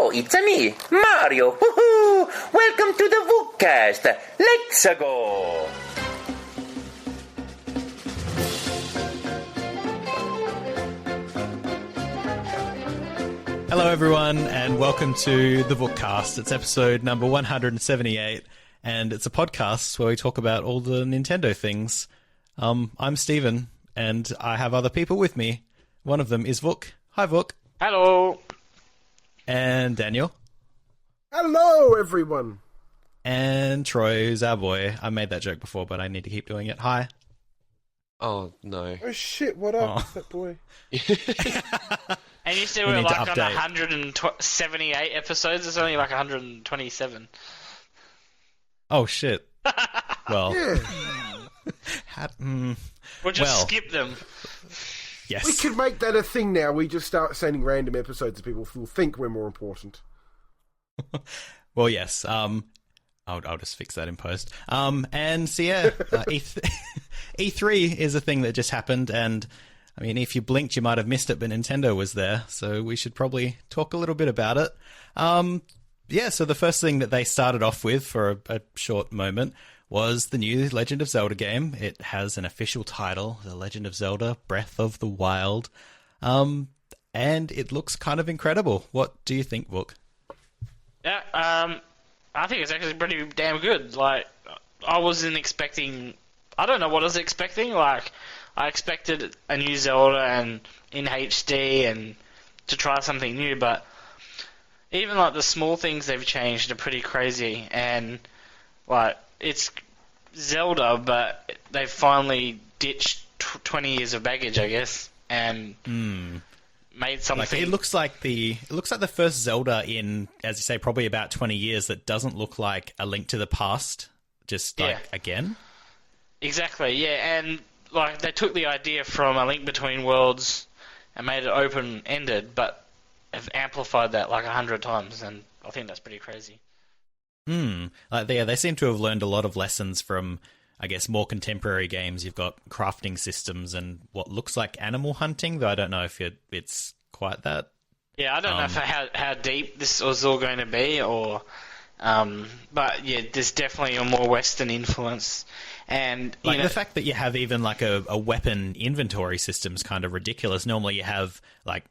Hello, it's me, Mario. Woohoo! Welcome to the Vookcast. Let's go. Hello everyone and welcome to the Vookcast. It's episode number 178 and it's a podcast where we talk about all the Nintendo things. I'm Steven and I have other people with me. One of them is Vook. Hi Vook. Hello. And Daniel. Hello everyone. And Troy, who's our boy. I made that joke before but I need to keep doing it. Hi. Oh no. Oh shit, what up, that boy? And you said we're like on 178 episodes. It's only like 127. Oh shit. Well. Yeah. We'll just skip them. Yes. We could make that a thing now. We just start sending random episodes to people who think we're more important. Well, yes. I'll just fix that in post. And so yeah, E3 is a thing that just happened, and I mean, if you blinked, you might have missed it, but Nintendo was there, so we should probably talk a little bit about it. Yeah, so the first thing that they started off with for a short moment was the new Legend of Zelda game. It has an official title, The Legend of Zelda: Breath of the Wild, and it looks kind of incredible. What do you think, Vook? Yeah, I think it's actually pretty damn good. Like, I wasn't expecting... I don't know what I was expecting. Like, I expected a new Zelda and in HD and to try something new, but even like the small things they've changed are pretty crazy. And like, it's Zelda, but they've finally ditched 20 years of baggage, I guess, and made something. Like, it looks like the first Zelda in, as you say, probably about 20 years that doesn't look like A Link to the Past, just like again. Exactly, yeah, and like they took the idea from A Link Between Worlds and made it open-ended, but have amplified that like 100 times, and I think that's pretty crazy. Like they seem to have learned a lot of lessons from, I guess, more contemporary games. You've got crafting systems and what looks like animal hunting, though I don't know if it's quite that. Yeah, I don't know how deep this was all going to be, or but yeah, there's definitely a more Western influence. And like the fact that you have even like a weapon inventory system is kind of ridiculous. Normally you have like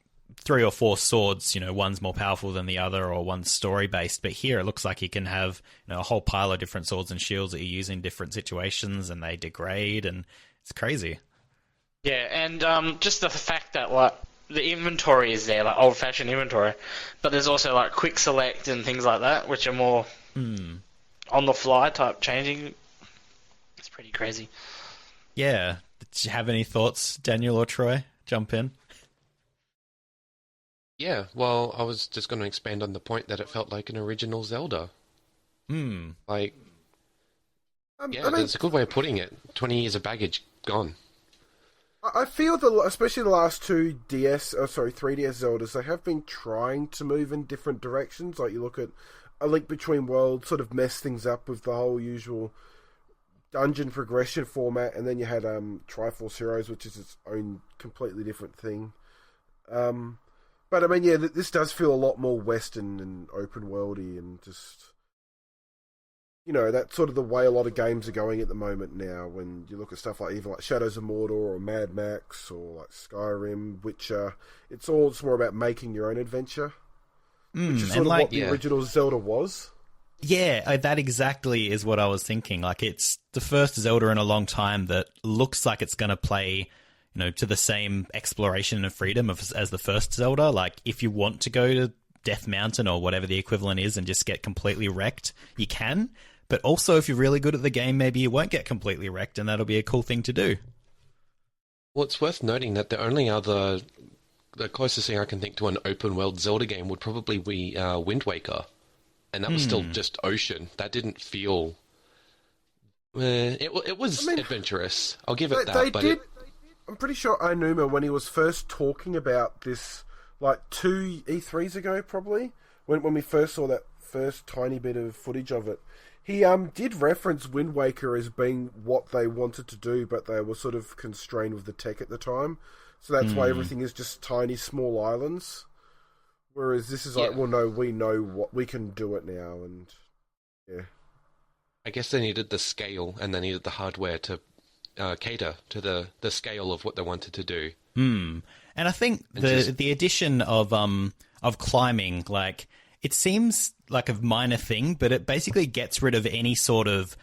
3 or 4 swords, one's more powerful than the other or one's story based, but here it looks like you can have a whole pile of different swords and shields that you use in different situations and they degrade, and it's crazy. Yeah, and just the fact that like the inventory is there, like old fashioned inventory, but there's also like quick select and things like that, which are more on the fly type changing. It's pretty crazy. Yeah. Did you have any thoughts, Daniel or Troy? Jump in. Yeah, well, I was just going to expand on the point that it felt like an original Zelda. Like, that's a good way of putting it. 20 years of baggage gone. I feel that, especially the last 3DS Zeldas, they have been trying to move in different directions. Like, you look at A Link Between Worlds, sort of mess things up with the whole usual dungeon progression format, and then you had Triforce Heroes, which is its own completely different thing. But I mean, yeah, this does feel a lot more Western and open worldy, and just that's sort of the way a lot of games are going at the moment now. When you look at stuff like even like Shadows of Mordor or Mad Max or like Skyrim, Witcher, it's all just more about making your own adventure, which is sort of what the original Zelda was. Yeah, that exactly is what I was thinking. Like, it's the first Zelda in a long time that looks like it's going to play, to the same exploration and freedom as the first Zelda. Like, if you want to go to Death Mountain or whatever the equivalent is and just get completely wrecked, you can. But also, if you're really good at the game, maybe you won't get completely wrecked, and that'll be a cool thing to do. Well, it's worth noting that the closest thing I can think to an open-world Zelda game would probably be Wind Waker. And that was still just ocean. That didn't feel... It was adventurous. I'll give it that. I'm pretty sure Aonuma, when he was first talking about this, like 2 E3s ago, probably, when we first saw that first tiny bit of footage of it, he did reference Wind Waker as being what they wanted to do, but they were sort of constrained with the tech at the time. So that's why everything is just tiny, small islands. Whereas this is like, well, no, we know what we can do it now, and yeah. I guess they needed the scale and they needed the hardware to cater to the scale of what they wanted to do. And I think the addition of climbing, like, it seems like a minor thing, but it basically gets rid of any sort of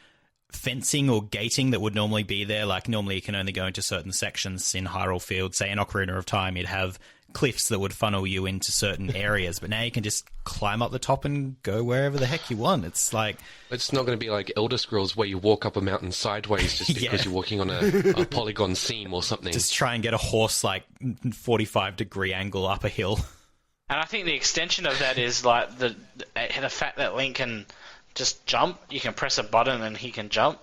fencing or gating that would normally be there. Like, normally you can only go into certain sections in Hyrule Field. Say in Ocarina of Time, you'd have cliffs that would funnel you into certain areas, but now you can just climb up the top and go wherever the heck you want. It's like... It's not going to be like Elder Scrolls where you walk up a mountain sideways just because you're walking on a polygon seam or something. Just try and get a horse, like, 45-degree angle up a hill. And I think the extension of that is, like, the fact that Link can just jump. You can press a button and he can jump,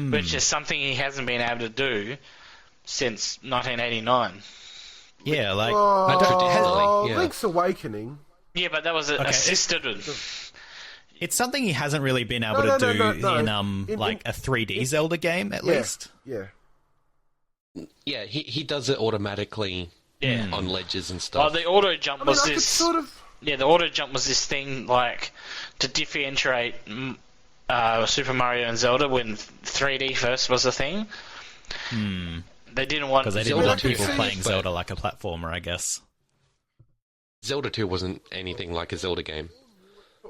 which is something he hasn't been able to do since 1989. Yeah, like... traditionally, Link's Awakening. Yeah, but that was assisted. It's something he hasn't really been able to do in like a 3D Zelda game, at least. Yeah. Yeah, he does it automatically on ledges and stuff. Oh, the auto jump was this... sort of... Yeah, the auto jump was this thing, like, to differentiate Super Mario and Zelda when 3D first was a thing. They didn't want... Because they didn't want people playing Zelda like a platformer, I guess. Zelda 2 wasn't anything like a Zelda game.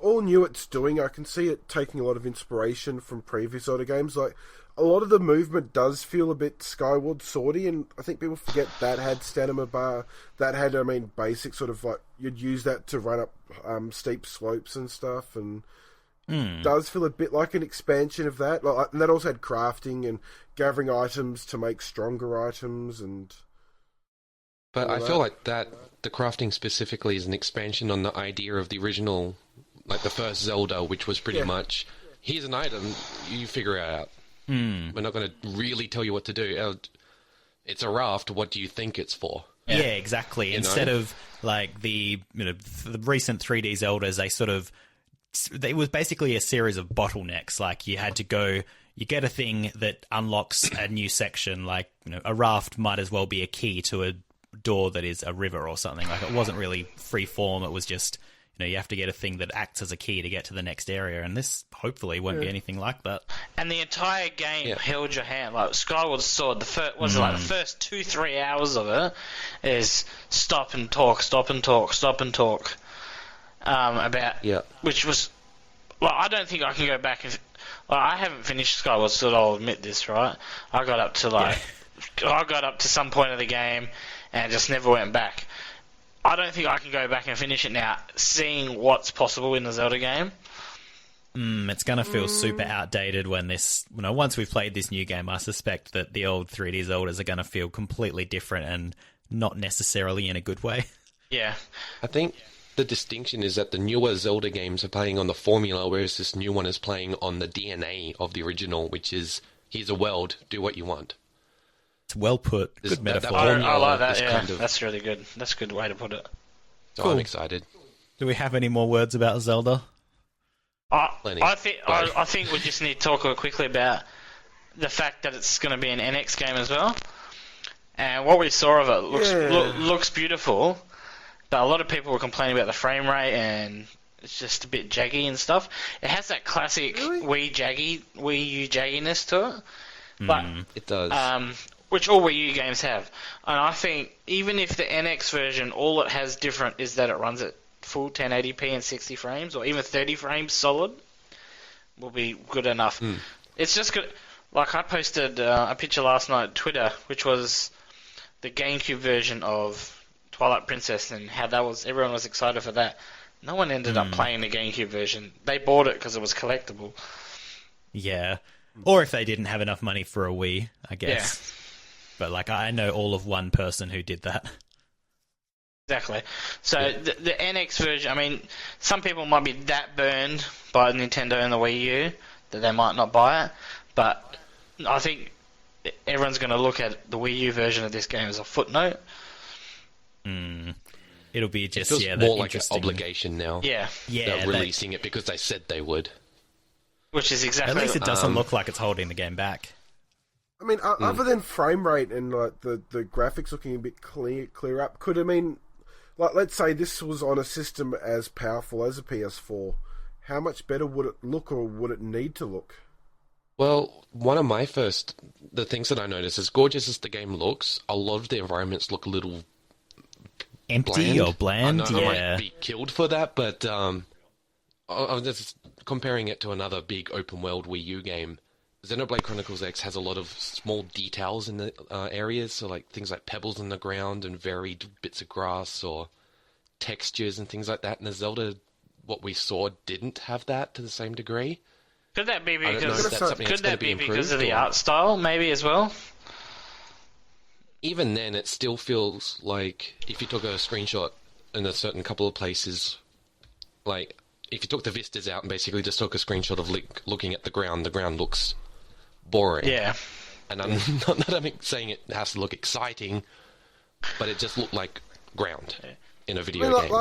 All new it's doing, I can see it taking a lot of inspiration from previous Zelda games. Like, a lot of the movement does feel a bit Skyward Swordy, and I think people forget that had stamina bar, that had, basic sort of, like, you'd use that to run up steep slopes and stuff, and does feel a bit like an expansion of that. Like, and that also had crafting and gathering items to make stronger items, and... But I feel like the crafting specifically is an expansion on the idea of the original, like the first Zelda, which was pretty much, here's an item, you figure it out. We're not going to really tell you what to do. It's a raft, what do you think it's for? Yeah, exactly. Instead of, like, the recent 3D Zeldas, it was basically a series of bottlenecks. Like, you had to go... You get a thing that unlocks a new section, like, a raft might as well be a key to a door that is a river or something. Like, it wasn't really free form, it was just, you have to get a thing that acts as a key to get to the next area, and this hopefully won't be anything like that. And the entire game held your hand. Like, Skyward Sword, the first 2-3 hours of it is stop and talk, which was... Well, I don't think I can go back and... Well, I haven't finished Skyward Sword, I'll admit this, right? I got up to some point of the game and just never went back. I don't think I can go back and finish it now, seeing what's possible in the Zelda game. It's going to feel super outdated when once we've played this new game, I suspect that the old 3D Zeldas are going to feel completely different and not necessarily in a good way. Yeah. I think the distinction is that the newer Zelda games are playing on the formula, whereas this new one is playing on the DNA of the original, which is, here's a world, do what you want. It's well put. Good metaphor. I like that, yeah. That's really good. That's a good way to put it. So cool. I'm excited. Do we have any more words about Zelda? I think we just need to talk quickly about the fact that it's going to be an NX game as well. And what we saw of it looks beautiful, but a lot of people were complaining about the frame rate and it's just a bit jaggy and stuff. It has that classic Wii U jagginess to it. But it does. Which all Wii U games have. And I think even if the NX version, all it has different is that it runs at full 1080p and 60 frames, or even 30 frames solid, will be good enough. It's just good. Like, I posted a picture last night on Twitter, which was the GameCube version of Twilight Princess, and how everyone was excited for that. No one ended up playing the GameCube version. They bought it because it was collectible. Yeah. Or if they didn't have enough money for a Wii, I guess. Yeah. But, like, I know all of one person who did that. Exactly. So, the NX version, I mean, some people might be that burned by Nintendo and the Wii U that they might not buy it. But I think everyone's going to look at the Wii U version of this game as a footnote. It'll be just, it feels more like an obligation now. Yeah. They're releasing it because they said they would. Which is exactly... At least it doesn't look like it's holding the game back. I mean, other than frame rate and like the graphics looking a bit clear up, like, let's say this was on a system as powerful as a PS4, how much better would it look, or would it need to look? Well, one of the things that I noticed, as gorgeous as the game looks, a lot of the environments look a little Empty or bland? I know I Yeah. might be killed for that, but I'm just comparing it to another big open world Wii U game. Xenoblade Chronicles X has a lot of small details in the areas, so like things like pebbles in the ground and varied bits of grass or textures and things like that. And the Zelda, what we saw, didn't have that to the same degree. Could that be I don't know because if that's something could that's going that to be be because of improved, the or- art style, maybe as well? Even then, it still feels like if you took a screenshot in a certain couple of places, like if you took the vistas out and basically just took a screenshot of looking at the ground looks boring. Yeah. And I'm not that I'm saying it has to look exciting, but it just looked like ground in a video game.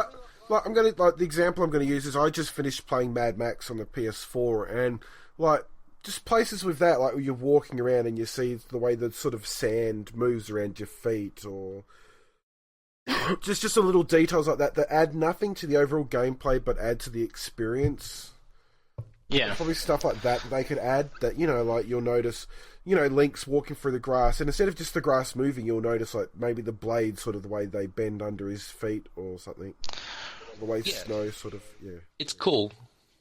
I'm gonna the example I'm gonna use is I just finished playing Mad Max on the PS4, and like just places with that, like where you're walking around and you see the way the sort of sand moves around your feet, or just the little details like that that add nothing to the overall gameplay but add to the experience. Yeah. Probably stuff like that they could add, that, you know, like you'll notice, you know, Link's walking through the grass, and instead of just the grass moving, you'll notice like maybe the blades, sort of the way they bend under his feet or something. The way snow sort of, It's cool.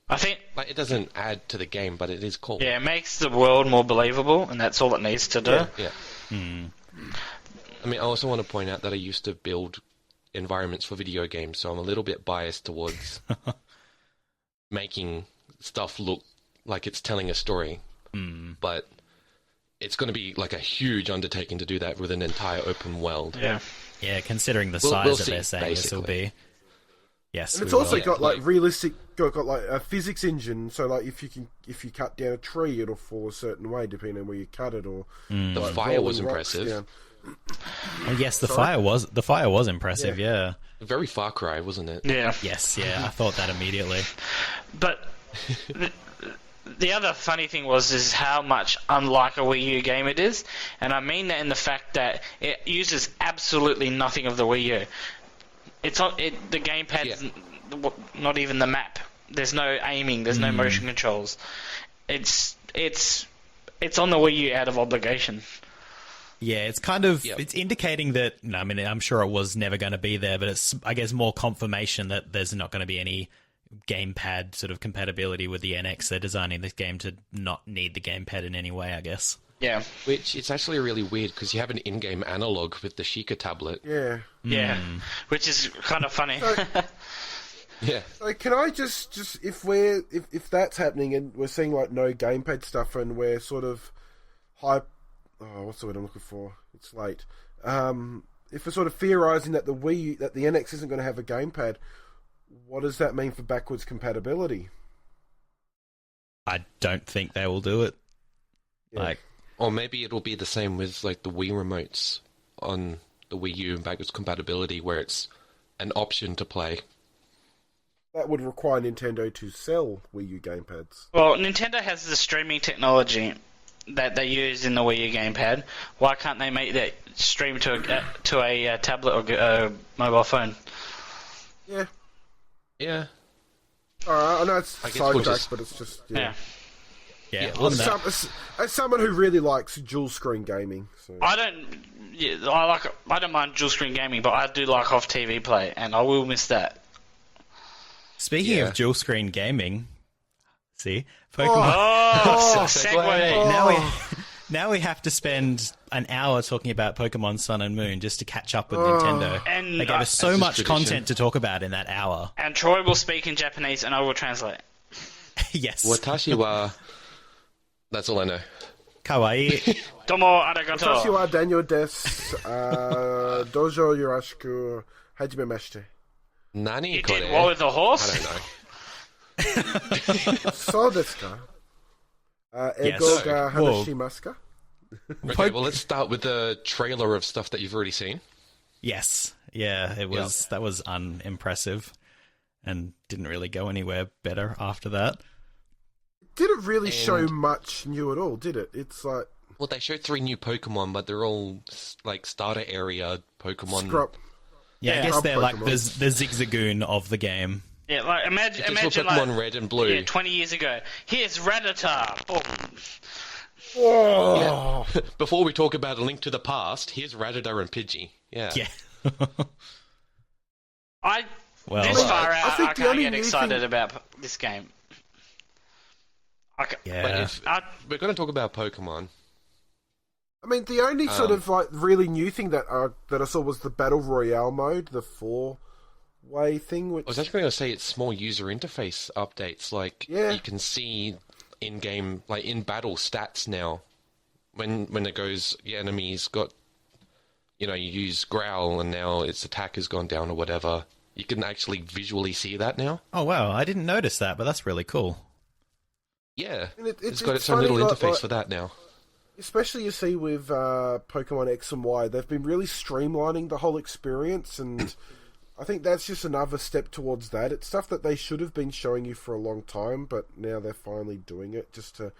I think, Like, it doesn't add to the game, but it is cool. yeah, it makes the world more believable, and that's all it needs to do. Yeah. I mean, I also want to point out that I used to build environments for video games, so I'm a little bit biased towards making stuff look like it's telling a story. But it's going to be like a huge undertaking to do that with an entire open world. Yeah. Yeah, considering the We'll size that see, they're saying this will basically. be. Yes, And it's we will. also got like like- realistic, got like a physics engine. So like if you cut down a tree, it'll fall a certain way depending on where you cut it. Or The like, fire was rolling rocks impressive. down. Oh, yes, the fire was impressive. Yeah. Very Far Cry, wasn't it? Yeah. Yes. Yeah. I thought that immediately. But the other funny thing is how much unlike a Wii U game it is, and I mean that in the fact that it uses absolutely nothing of the Wii U. It's not the gamepad's not even the map. There's no aiming. There's no motion controls. It's on the Wii U out of obligation. Yeah, it's kind of Yep. it's indicating that. No, I mean, I'm sure it was never going to be there, but it's, I guess, more confirmation that there's not going to be any gamepad sort of compatibility with the NX. They're designing this game to not need the gamepad in any way, I guess. Yeah. Which it's actually really weird because you have an in-game analog with the Sheikah tablet. Yeah. Yeah. Which is kind of funny. Yeah. So can I just if that's happening and we're seeing like no gamepad stuff and we're sort of what's the word I'm looking for? It's late. If we're sort of theorizing that the NX isn't going to have a gamepad, what does that mean for backwards compatibility? I don't think they will do it. Yeah. Like, Or maybe it'll be the same with like the Wii remotes on the Wii U and backwards compatibility, where it's an option to play. That would require Nintendo to sell Wii U gamepads. Well, Nintendo has the streaming technology that they use in the Wii U gamepad. Why can't they make that stream to a tablet or a mobile phone? Yeah. Yeah. Alright, I know it's I guess we'll sidetracked, just- but it's just Yeah. yeah, well, on that. As someone who really likes dual screen gaming, so I don't mind dual screen gaming, but I do like off TV play, and I will miss that. Speaking Yeah. of dual screen gaming, see, Pokemon. Oh, segue. Now we have to spend an hour talking about Pokemon Sun and Moon just to catch up with Nintendo. And They gave us so That's much just tradition. content to talk about in that hour. And Troy will speak in Japanese, and I will translate. Yes. Watashi wa... That's all I know. Kawaii. Domo arigato. Watashi wa Daniel desu. Dojo yoroshiku hajimemashite. Nani You kore? did what with the horse? I don't know. So desu ka? Yes. Ego ga Whoa. hanashimasu ka? Okay, well, let's start with the trailer of stuff that you've already seen. Yes. Yeah, it was. That was unimpressive and didn't really go anywhere better after that. Didn't really show much new at all, did it? It's like Well, they showed 3 new Pokemon, but they're all like starter area Pokemon. Yeah, I Yeah. guess they're like Pokemon. the Zigzagoon of the game. Yeah, like imagine Just look like Pokemon Red and Blue. yeah, 20 years ago. Here's Rattata. Boom. Oh, Before we talk about A Link to the Past, here's Rattata and Pidgey. Yeah. Yeah. Well, This far out, I think the can't only get new excited thing- about this game. yeah. But if we're going to talk about Pokemon, I mean, the only sort of like really new thing that I saw was the Battle Royale mode, the 4-way thing. Which I was actually going to say it's small user interface updates. Like Yeah. you can see in-game, like in battle stats now. When it goes, the enemy's got, you use Growl and now its attack has gone down or whatever. You can actually visually see that now. Oh wow, I didn't notice that, but that's really cool. Yeah, And it's got it's its own funny, little like- interface like- for that now. especially you see with Pokemon X and Y, they've been really streamlining the whole experience, and I think that's just another step towards that. It's stuff that they should have been showing you for a long time, but now they're finally doing it just to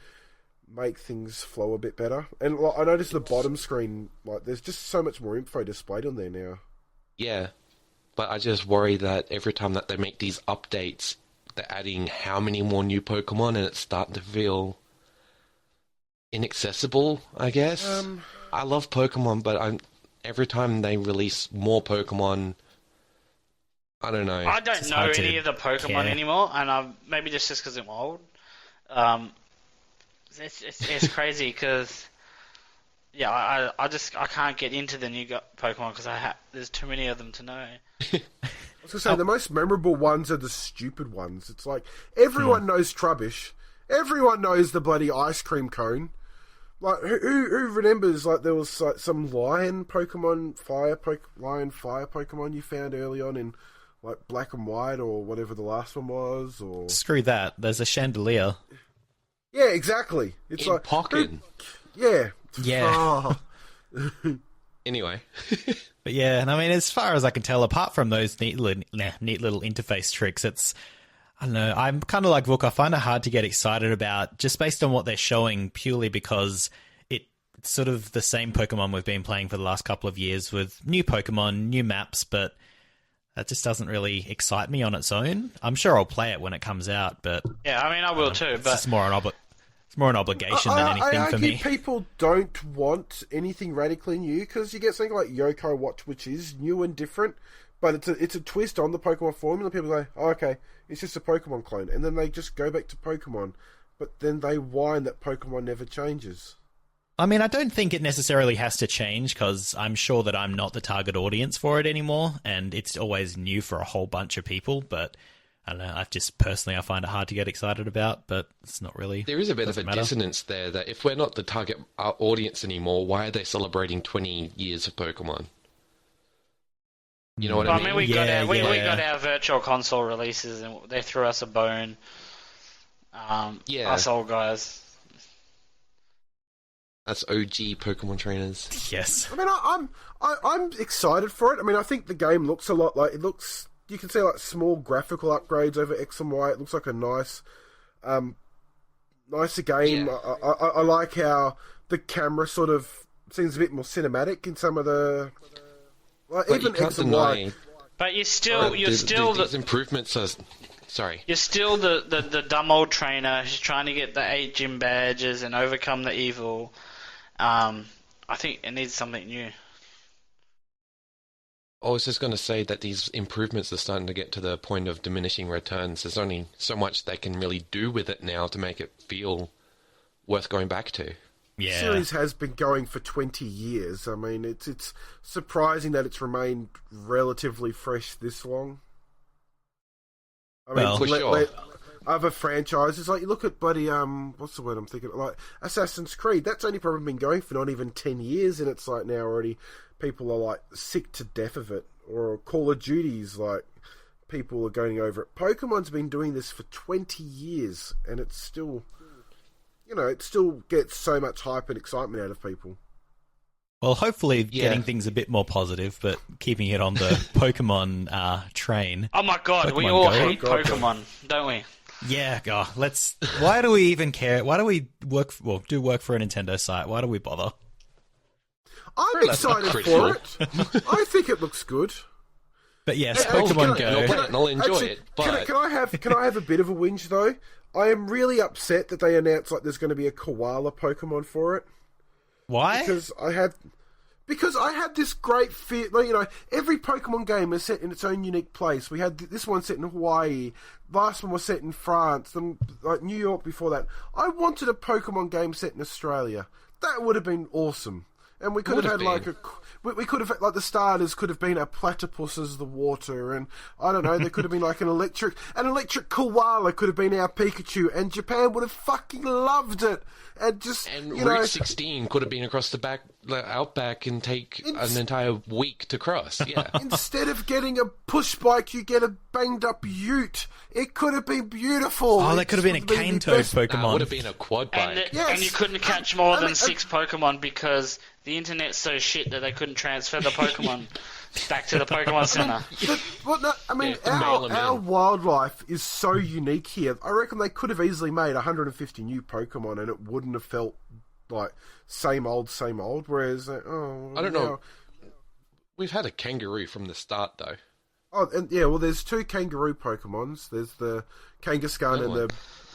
make things flow a bit better. And like, I noticed the bottom screen, like there's just so much more info displayed on there now. Yeah, but I just worry that every time that they make these updates, they're adding how many more new Pokemon, and it's starting to feel inaccessible, I guess. I love Pokemon, but every time they release more Pokemon, I don't know. I don't It's know hard to any of the Pokemon care. anymore, and maybe just because I'm old. It's crazy because I can't get into the new Pokemon because there's too many of them to know. I was gonna say the most memorable ones are the stupid ones. It's like everyone knows Trubbish, everyone knows the bloody ice cream cone. Like who remembers? Like there was like some lion Pokemon, lion fire Pokemon you found early on in like Black and White or whatever the last one was, or Screw that. There's a chandelier. yeah, exactly. It's In like Pocket. yeah, Yeah. Oh. Anyway, But yeah, and I mean, as far as I can tell, apart from those neat little interface tricks, it's, I don't know, I'm kind of like Vook. I find it hard to get excited about just based on what they're showing, purely because it's sort of the same Pokemon we've been playing for the last couple of years with new Pokemon, new maps, but that just doesn't really excite me on its own. I'm sure I'll play it when it comes out, but Yeah, I mean I will too, it's but just more an obligation than anything I for argue me. people don't want anything radically new because you get something like Yoko Watch, which is new and different, but it's a twist on the Pokemon formula. People say, oh, okay, it's just a Pokemon clone, and then they just go back to Pokemon, but then they whine that Pokemon never changes. I mean, I don't think it necessarily has to change because I'm sure that I'm not the target audience for it anymore, and it's always new for a whole bunch of people, but I don't know, I find it hard to get excited about, but it's not really. there is a bit of a doesn't matter. dissonance there that if we're not the target audience anymore, why are they celebrating 20 years of Pokemon? You know what Well, I I mean? mean, we Yeah. got our virtual console releases and they threw us a bone. Yeah. Us old guys. That's OG Pokemon trainers. Yes. I mean, I'm excited for it. I mean, I think the game looks a lot like it looks. You can see like small graphical upgrades over X and Y. It looks like a nicer game. Yeah. I like how the camera sort of seems a bit more cinematic in some of the. Like, But even you can't X and Y. deny But these improvements are... Sorry. you're still the dumb old trainer who's trying to get the 8 gym badges and overcome the evil. I think it needs something new. I was just going to say that these improvements are starting to get to the point of diminishing returns. There's only so much they can really do with it now to make it feel worth going back to. Yeah. Series has been going for 20 years. I mean, it's surprising that it's remained relatively fresh this long. I mean, Well, for sure. other franchises, like you look at bloody what's the word I'm thinking? Like Assassin's Creed, that's only probably been going for not even 10 years, and it's like now already people are like sick to death of it. Or Call of Duty's like people are going over it. Pokemon's been doing this for 20 years, and it's still. It still gets so much hype and excitement out of people. Well, hopefully Yeah. getting things a bit more positive, but keeping it on the Pokemon train. Oh my god, we Pokemon all Go. hate God. Pokemon, don't we? Yeah, God, why do we even care? Why do we work for a Nintendo site? Why do we bother? I'm That's not excited critical. for it. I think it looks good. But yes, Hey, Pokemon can I- Go. I'll enjoy actually, it, but can I have a bit of a whinge though? I am really upset that they announced like there's going to be a koala Pokemon for it. Why? Because I had this great fear. Like, you know, every Pokemon game is set in its own unique place. We had this one set in Hawaii. Last one was set in France. Then, like New York before that. I wanted a Pokemon game set in Australia. That would have been awesome. And we could have had like we could have like the starters could have been a platypus as the water, and I don't know, there could have been like an electric koala could have been our Pikachu, and Japan would have fucking loved it. And Route 16 could have been across the outback and take an entire week to cross. Yeah. Instead of getting a push bike, you get a banged up ute. It could have been beautiful. Oh, that could have been a cane toad Pokemon. It would have been a quad bike. And you couldn't catch more than 6 Pokemon because the internet's so shit that they couldn't transfer the Pokemon back to the Pokemon Center. Our wildlife is so unique here. I reckon they could have easily made 150 new Pokemon and it wouldn't have felt like same old. Whereas, I don't know. We've had a kangaroo from the start, though. Oh, and yeah, well, there's 2 kangaroo Pokemons. There's the Kangaskhan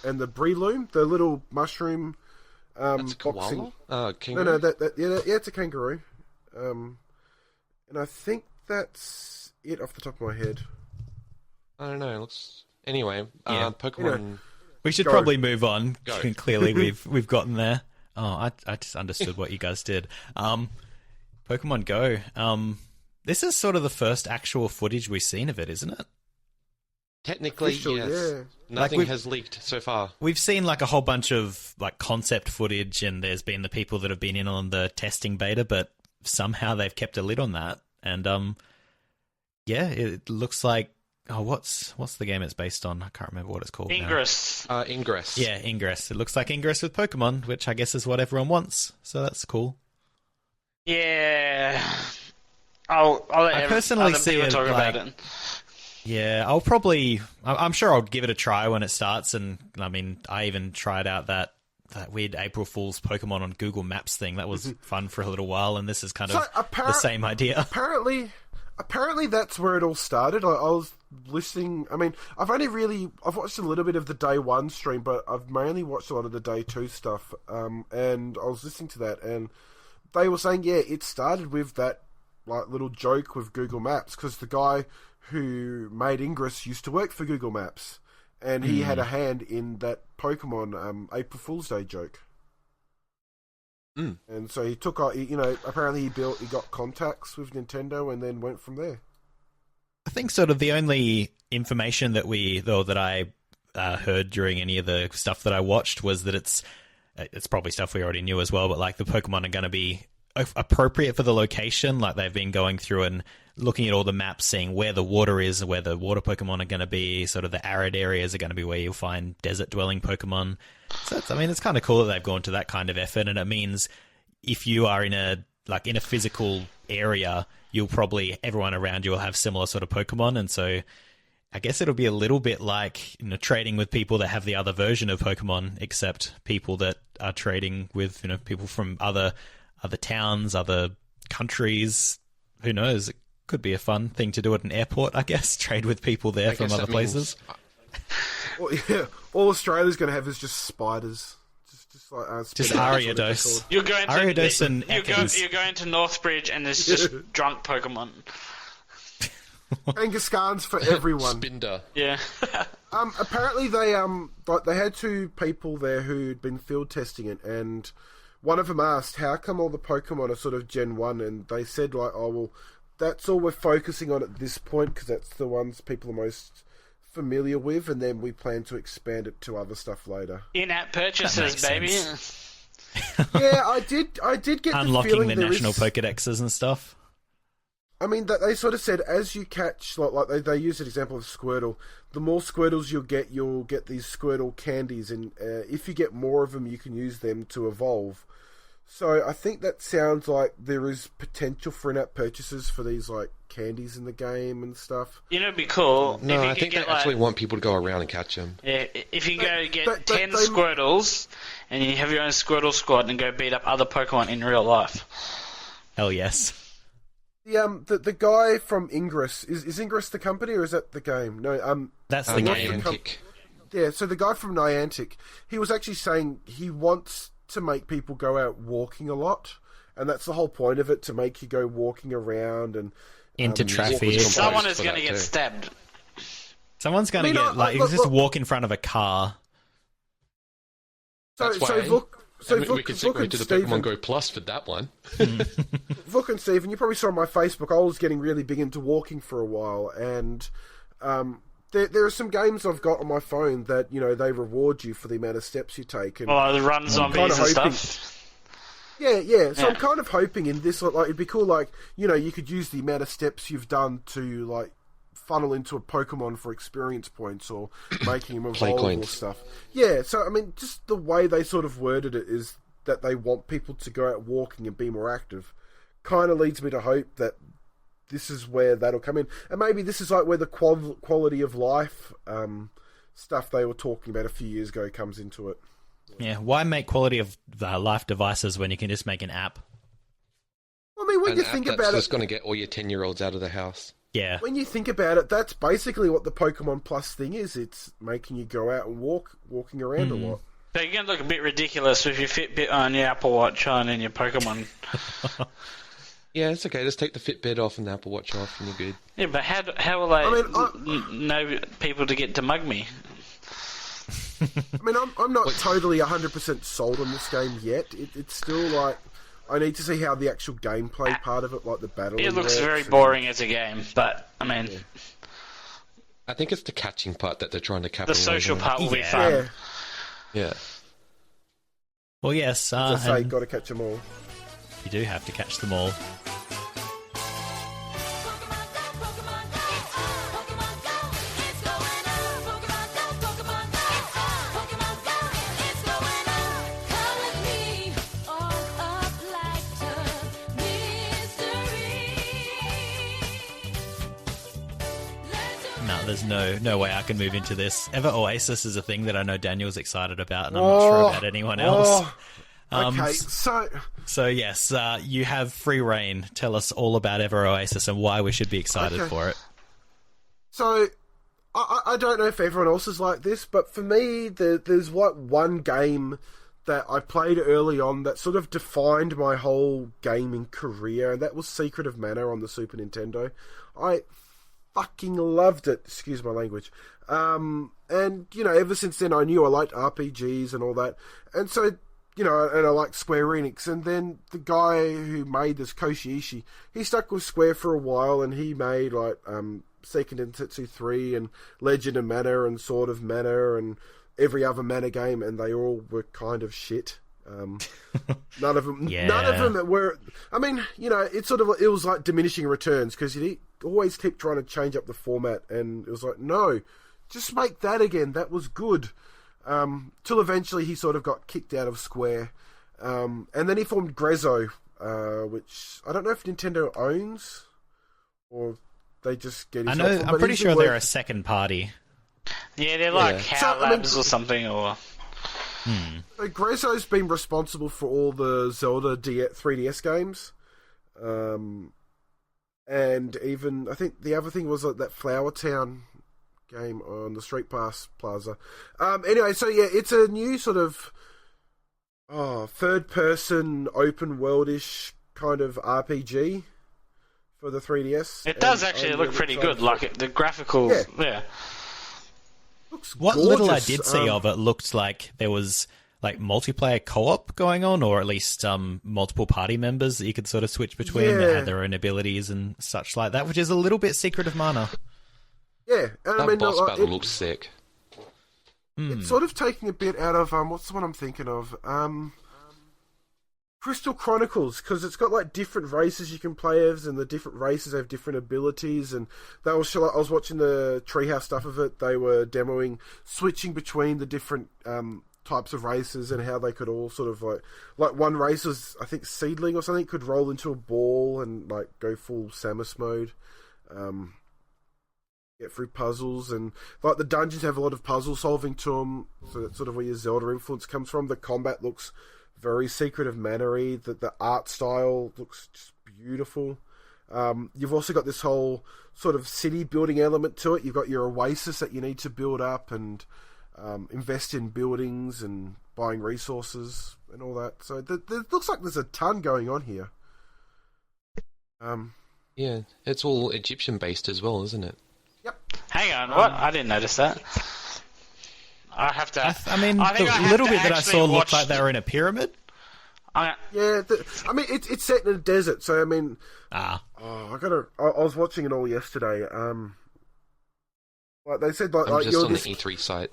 and the Breloom, the little mushroom. That's a boxing. kangaroo? No, it's a kangaroo. And I think that's it off the top of my head. I don't know. Anyway, Pokemon. You know, We should probably move on. Clearly, we've gotten there. Oh, I just understood what you guys did. Pokemon Go. This is sort of the first actual footage we've seen of it, isn't it? Technically, Official, yes. yeah. Nothing has leaked so far. We've seen like a whole bunch of like concept footage, and there's been the people that have been in on the testing beta, but somehow they've kept a lid on that. And yeah, it looks like what's the game it's based on? I can't remember what it's called. Ingress. Ingress. Yeah, Ingress. It looks like Ingress with Pokemon, which I guess is what everyone wants. So that's cool. Yeah. I'll let I personally other see people it talk like, about it. Yeah, I'm sure I'll give it a try when it starts. And I mean, I even tried out that weird April Fool's Pokemon on Google Maps thing. That was fun for a little while, and this is kind of the same idea. Apparently that's where it all started. I was listening. I mean, I've watched a little bit of the day 1 stream, but I've mainly watched a lot of the day 2 stuff. And I was listening to that, and they were saying, yeah, it started with that like little joke with Google Maps, because the guy who made Ingress used to work for Google Maps, and he had a hand in that Pokemon April Fool's Day joke. And so he took, apparently he got contacts with Nintendo and then went from there. I think sort of the only information that I heard during any of the stuff that I watched was that it's probably stuff we already knew as well, but like the Pokemon are going to be appropriate for the location. Like they've been going through and looking at all the maps, seeing where the water is, where the water Pokemon are going to be. Sort of the arid areas are going to be where you'll find desert dwelling Pokemon. So it's kind of cool that they've gone to that kind of effort, and it means if you are in a physical area, everyone around you will have similar sort of Pokemon, and so I guess it'll be a little bit like trading with people that have the other version of Pokemon, except people that are trading with people from other towns, other countries. Who knows? It could be a fun thing to do at an airport, I guess. Trade with people there from other places. Well, yeah, all Australia's going to have is just spiders. Just Ariados. You're going to Ariados and Ekans. you're going to Northbridge and there's just drunk Pokemon. Kangaskhan's for everyone. Spinder. Yeah. Apparently they had 2 people there who'd been field testing it, and one of them asked, how come all the Pokemon are sort of Gen 1? And they said, like, oh, well, that's all we're focusing on at this point, because that's the ones people are most familiar with, and then we plan to expand it to other stuff later. In-app purchases, baby. Yeah, I did get unlocking the feeling the national Pokedexes and stuff. I mean, they sort of said as you catch, like they used an example of Squirtle. The more Squirtles you'll get these Squirtle candies, and if you get more of them, you can use them to evolve. So I think that sounds like there is potential for in-app purchases for these like candies in the game and stuff. It'd be cool. No, I think they actually want people to go around and catch them. Yeah, if you go get 10 Squirtles and you have your own Squirtle squad and go beat up other Pokemon in real life. Hell yes. The guy from Ingress is Ingress the company or is that the game? No, That's the game. Niantic. yeah. So the guy from Niantic, he was actually saying he wants to make people go out walking a lot, and that's the whole point of it, to make you go walking around and Into traffic. Someone is for going to that get too. stabbed. Someone's going to get, like, you just walk in front of a car. So That's so why- Vook, so we Vook, could Vook segue and to the Stephen, Pokemon Go Plus for that one. Vook and Stephen, you probably saw on my Facebook, I was getting really big into walking for a while, and there are some games I've got on my phone that, you know, they reward you for the amount of steps you take. And Or the run zombies kinda and hoping- stuff. yeah. So Yeah. I'm kind of hoping in this, like, it'd be cool, like, you know, you could use the amount of steps you've done to, like, funnel into a Pokemon for experience points or making him Play evolve or coins. stuff. Yeah, so, I mean, just the way they sort of worded it is that they want people to go out walking and be more active. Kind of leads me to hope that this is where that'll come in. And maybe this is like where the quality of life stuff they were talking about a few years ago comes into it. Yeah, why make quality of life devices when you can just make an app? I mean, when An you app think that's about just it, going to get all your 10-year-olds out of the house. Yeah. when you think about it, that's basically what the Pokemon Plus thing is. It's making you go out and walking around a lot. So you're going to look a bit ridiculous with your Fitbit on, your Apple Watch on, and your Pokemon. Yeah, it's okay. Just take the Fitbit off and the Apple Watch off, and you're good. Yeah, but how will they I mean, know people to get to mug me? I mean, I'm not totally 100% sold on this game yet. It's still like, I need to see how the actual gameplay part of it, like the battling, It looks works very and- boring as a game, but, I mean, I think it's the catching part that they're trying to the capitalize social on. part will be Yeah. fun. Yeah, Yeah. Well, yes, as I say, and got to catch them all. you do have to catch them all. No, there's no way I can move into this. Ever Oasis is a thing that I know Daniel's excited about, and I'm not sure about anyone else. Okay, so So yes, you have free reign. Tell us all about Ever Oasis and why we should be excited Okay. for it. So, I don't know if everyone else is like this, but for me, there's like one game that I played early on that sort of defined my whole gaming career, and that was Secret of Mana on the Super Nintendo. I fucking loved it, excuse my language. And, you know, ever since then I knew I liked RPGs and all that. And so, you know, and I liked Square Enix. And then the guy who made this, Koshi Ishii, he stuck with Square for a while, and he made, like, Seiken Densetsu 3 and Legend of Mana and Sword of Mana and every other Mana game, and they all were kind of shit. None of them. Yeah. None of them were. I mean, you know, it was like diminishing returns because you always keep trying to change up the format, and it was like, no, just make that again. That was good. Till eventually he sort of got kicked out of Square, and then he formed Grezzo, which I don't know if Nintendo owns or they just get. I his know. help from, I'm but pretty he's sure been they're a working- second party. Yeah, they're like Yeah. Cow So, I mean- Labs or something, or... So Grezzo's been responsible for all the Zelda 3DS games, and even I think the other thing was like that Flower Town game on the Street Pass Plaza. Anyway, so yeah, it's a new sort of third-person open world-ish kind of RPG for the 3DS. It does and actually I'm look really pretty excited good, for like it. the graphical... Yeah. Yeah. Looks What little I gorgeous. did see of it looked like there was like multiplayer co-op going on, or at least multiple party members that you could sort of switch between that Yeah. had their own abilities and such like that, which is a little bit Secret of Mana. Yeah, and That I mean, boss like, battle looks sick. it's sort of taking a bit out of what's the one I'm thinking of? Crystal Chronicles, because it's got like different races you can play as, and the different races have different abilities. And I was watching the Treehouse stuff of it. They were demoing switching between the different types of races and how they could all sort of like one race was, I think, Seedling or something, could roll into a ball and like go full Samus mode. Get through puzzles, and like the dungeons have a lot of puzzle solving to them, so that's sort of where your Zelda influence comes from. The combat looks very Secret of Mana-y. The art style looks just beautiful. You've also got this whole sort of city building element to it. You've got your oasis that you need to build up and invest in buildings and buying resources and all that. So it looks like there's a ton going on here. Yeah, it's all Egyptian-based as well, isn't it? Yep. Hang on, what? I didn't notice that. I have to. I mean, I think I the have little to bit that I actually saw looked watch like they were in a pyramid. I, Yeah, I mean, it's set in a desert, so I mean... Ah. Oh, I was watching it all yesterday. Like they said, like, I'm just you're on this, the E3 site.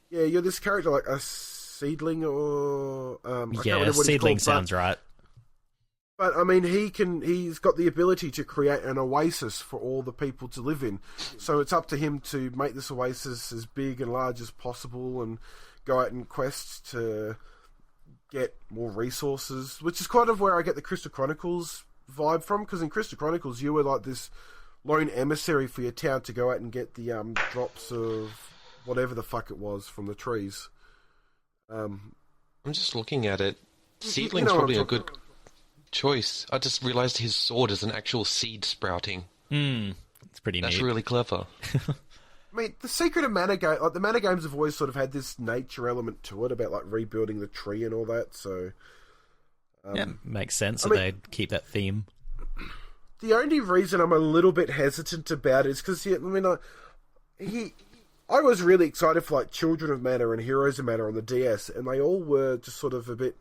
yeah, you're this character, like a seedling or... I can't Yeah, remember what he's seedling called, sounds right. But I mean, he's got the ability to create an oasis for all the people to live in. So it's up to him to make this oasis as big and large as possible, and go out and quest to get more resources. Which is kind of where I get the Crystal Chronicles vibe from, because in Crystal Chronicles you were like this lone emissary for your town to go out and get the drops of whatever the fuck it was from the trees. I'm just looking at it. Seedling's know what probably I'm a good choice. I just realised his sword is an actual seed sprouting. It's pretty That's neat. really clever. I mean, the secret of mana game, like the mana games have always sort of had this nature element to it about like rebuilding the tree and all that. So Yeah, makes sense that mean- they'd keep that theme. the only reason I'm a little bit hesitant about it is because I was really excited for like Children of Mana and Heroes of Mana on the DS, and they all were just sort of a bit.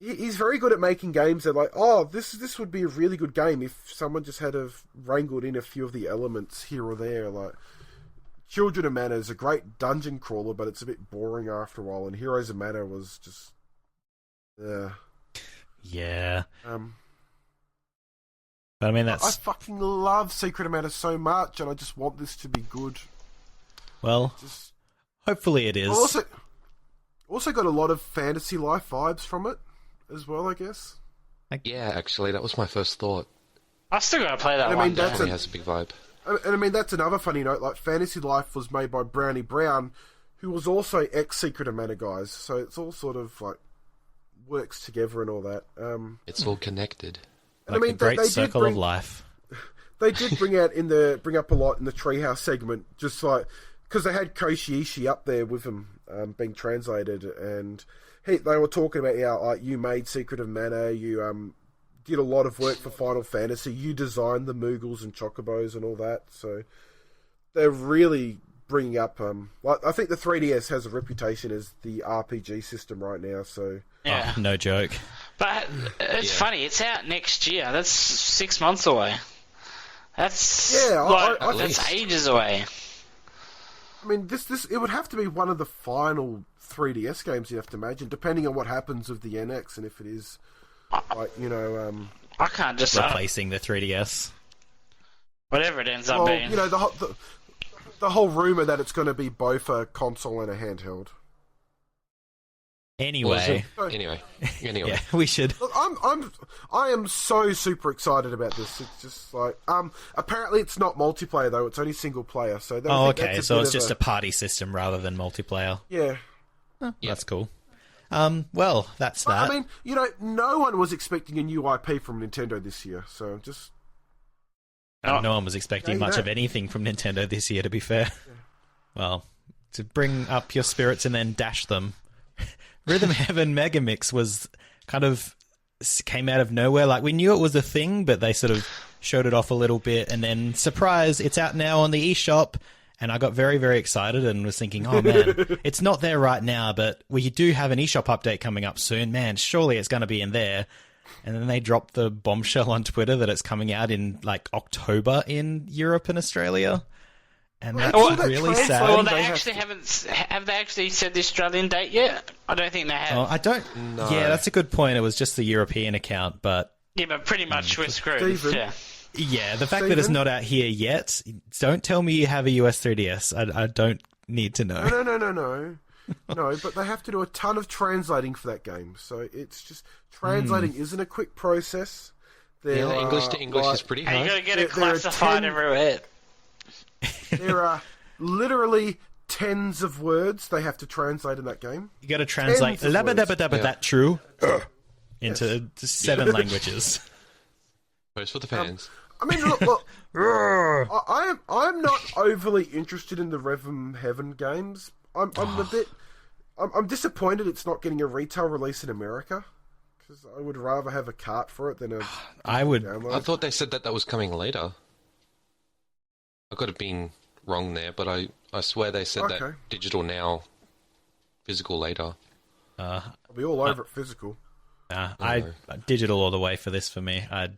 He's very good at making games that like, oh, this would be a really good game if someone just had have wrangled in a few of the elements here or there. Like Children of Mana is a great dungeon crawler, but it's a bit boring after a while. And Heroes of Mana was just, Yeah. um, But I mean, I that's... fucking love Secret of Mana so much, and I just want this to be good. Well, Just hopefully it is. I also got a lot of Fantasy Life vibes from it as well, I guess. Yeah, actually, that was my first thought. I still gotta play that I mean, one. that's Day. Definitely has a big vibe. And I mean, that's another funny note. Like, Fantasy Life was made by Brownie Brown, who was also ex-Secret of Mana guys. So it's all sort of, like, works together and all that. It's all connected. And Like a great they did circle bring, of life. They did bring up a lot in the Treehouse segment, just like, because they had Koshiishi up there with them being translated, and they were talking about how like, you made Secret of Mana, you did a lot of work for Final Fantasy, you designed the Moogles and Chocobos and all that, so they're really bringing up. Like, I think the 3DS has a reputation as the RPG system right now, so Yeah, Oh, no joke. but it's funny. It's out next year. That's 6 months away. That's I that's least. ages away. I mean, this it would have to be one of the final 3DS games, you have to imagine, depending on what happens with the NX and if it is like, I can't just Replacing the 3DS. whatever it ends up well, being. the whole rumor that it's going to be both a console and a handheld. Anyway. Anyway. Yeah, we should... Look, I am so super excited about this. It's just like, apparently it's not multiplayer though. It's only single player. So I Oh, think okay, that's so bit it's of just a party system rather than multiplayer. yeah. That's cool. Well, that's that. I mean, no one was expecting a new IP from Nintendo this year. So just No one was expecting Yeah, much yeah. of anything from Nintendo this year, to be fair. Well, to bring up your spirits and then dash them, Rhythm Heaven Megamix was kind of came out of nowhere. Like, we knew it was a thing, but they sort of showed it off a little bit, and then, surprise, it's out now on the eShop, and I got very, very excited and was thinking, oh man, it's not there right now, but we do have an eShop update coming up soon. Man, surely it's going to be in there. And then they dropped the bombshell on Twitter that it's coming out in, like, October in Europe and Australia. And that's Well, that really translates- sad. well, they they have actually have they actually said the Australian date yet? I don't think they have. Oh, I don't. No. Yeah, that's a good point. It was just the European account, but Yeah, but pretty much we're screwed. Steven? Yeah. yeah, the fact that it's Steven? not out here yet. Don't tell me you have a US 3DS. I don't need to know. No. No, but they have to do a ton of translating for that game. So it's just translating isn't a quick process. Yeah, There English are, to English like, is pretty And you hard. gotta get it There are classified 10 everywhere. There are literally tens of words they have to translate in that game. You got to translate Tens of labba dabba dabba Yeah. that true into 7 languages. Post for the fans. I mean, look I'm not overly interested in the Rhythm Heaven games. I'm disappointed it's not getting a retail release in America, because I would rather have a cart for it than a. Download. I thought they said that was coming later. I could have been wrong there, but I swear they said that digital now, physical later. I'll be all over it physical. Digital all the way for this for me. I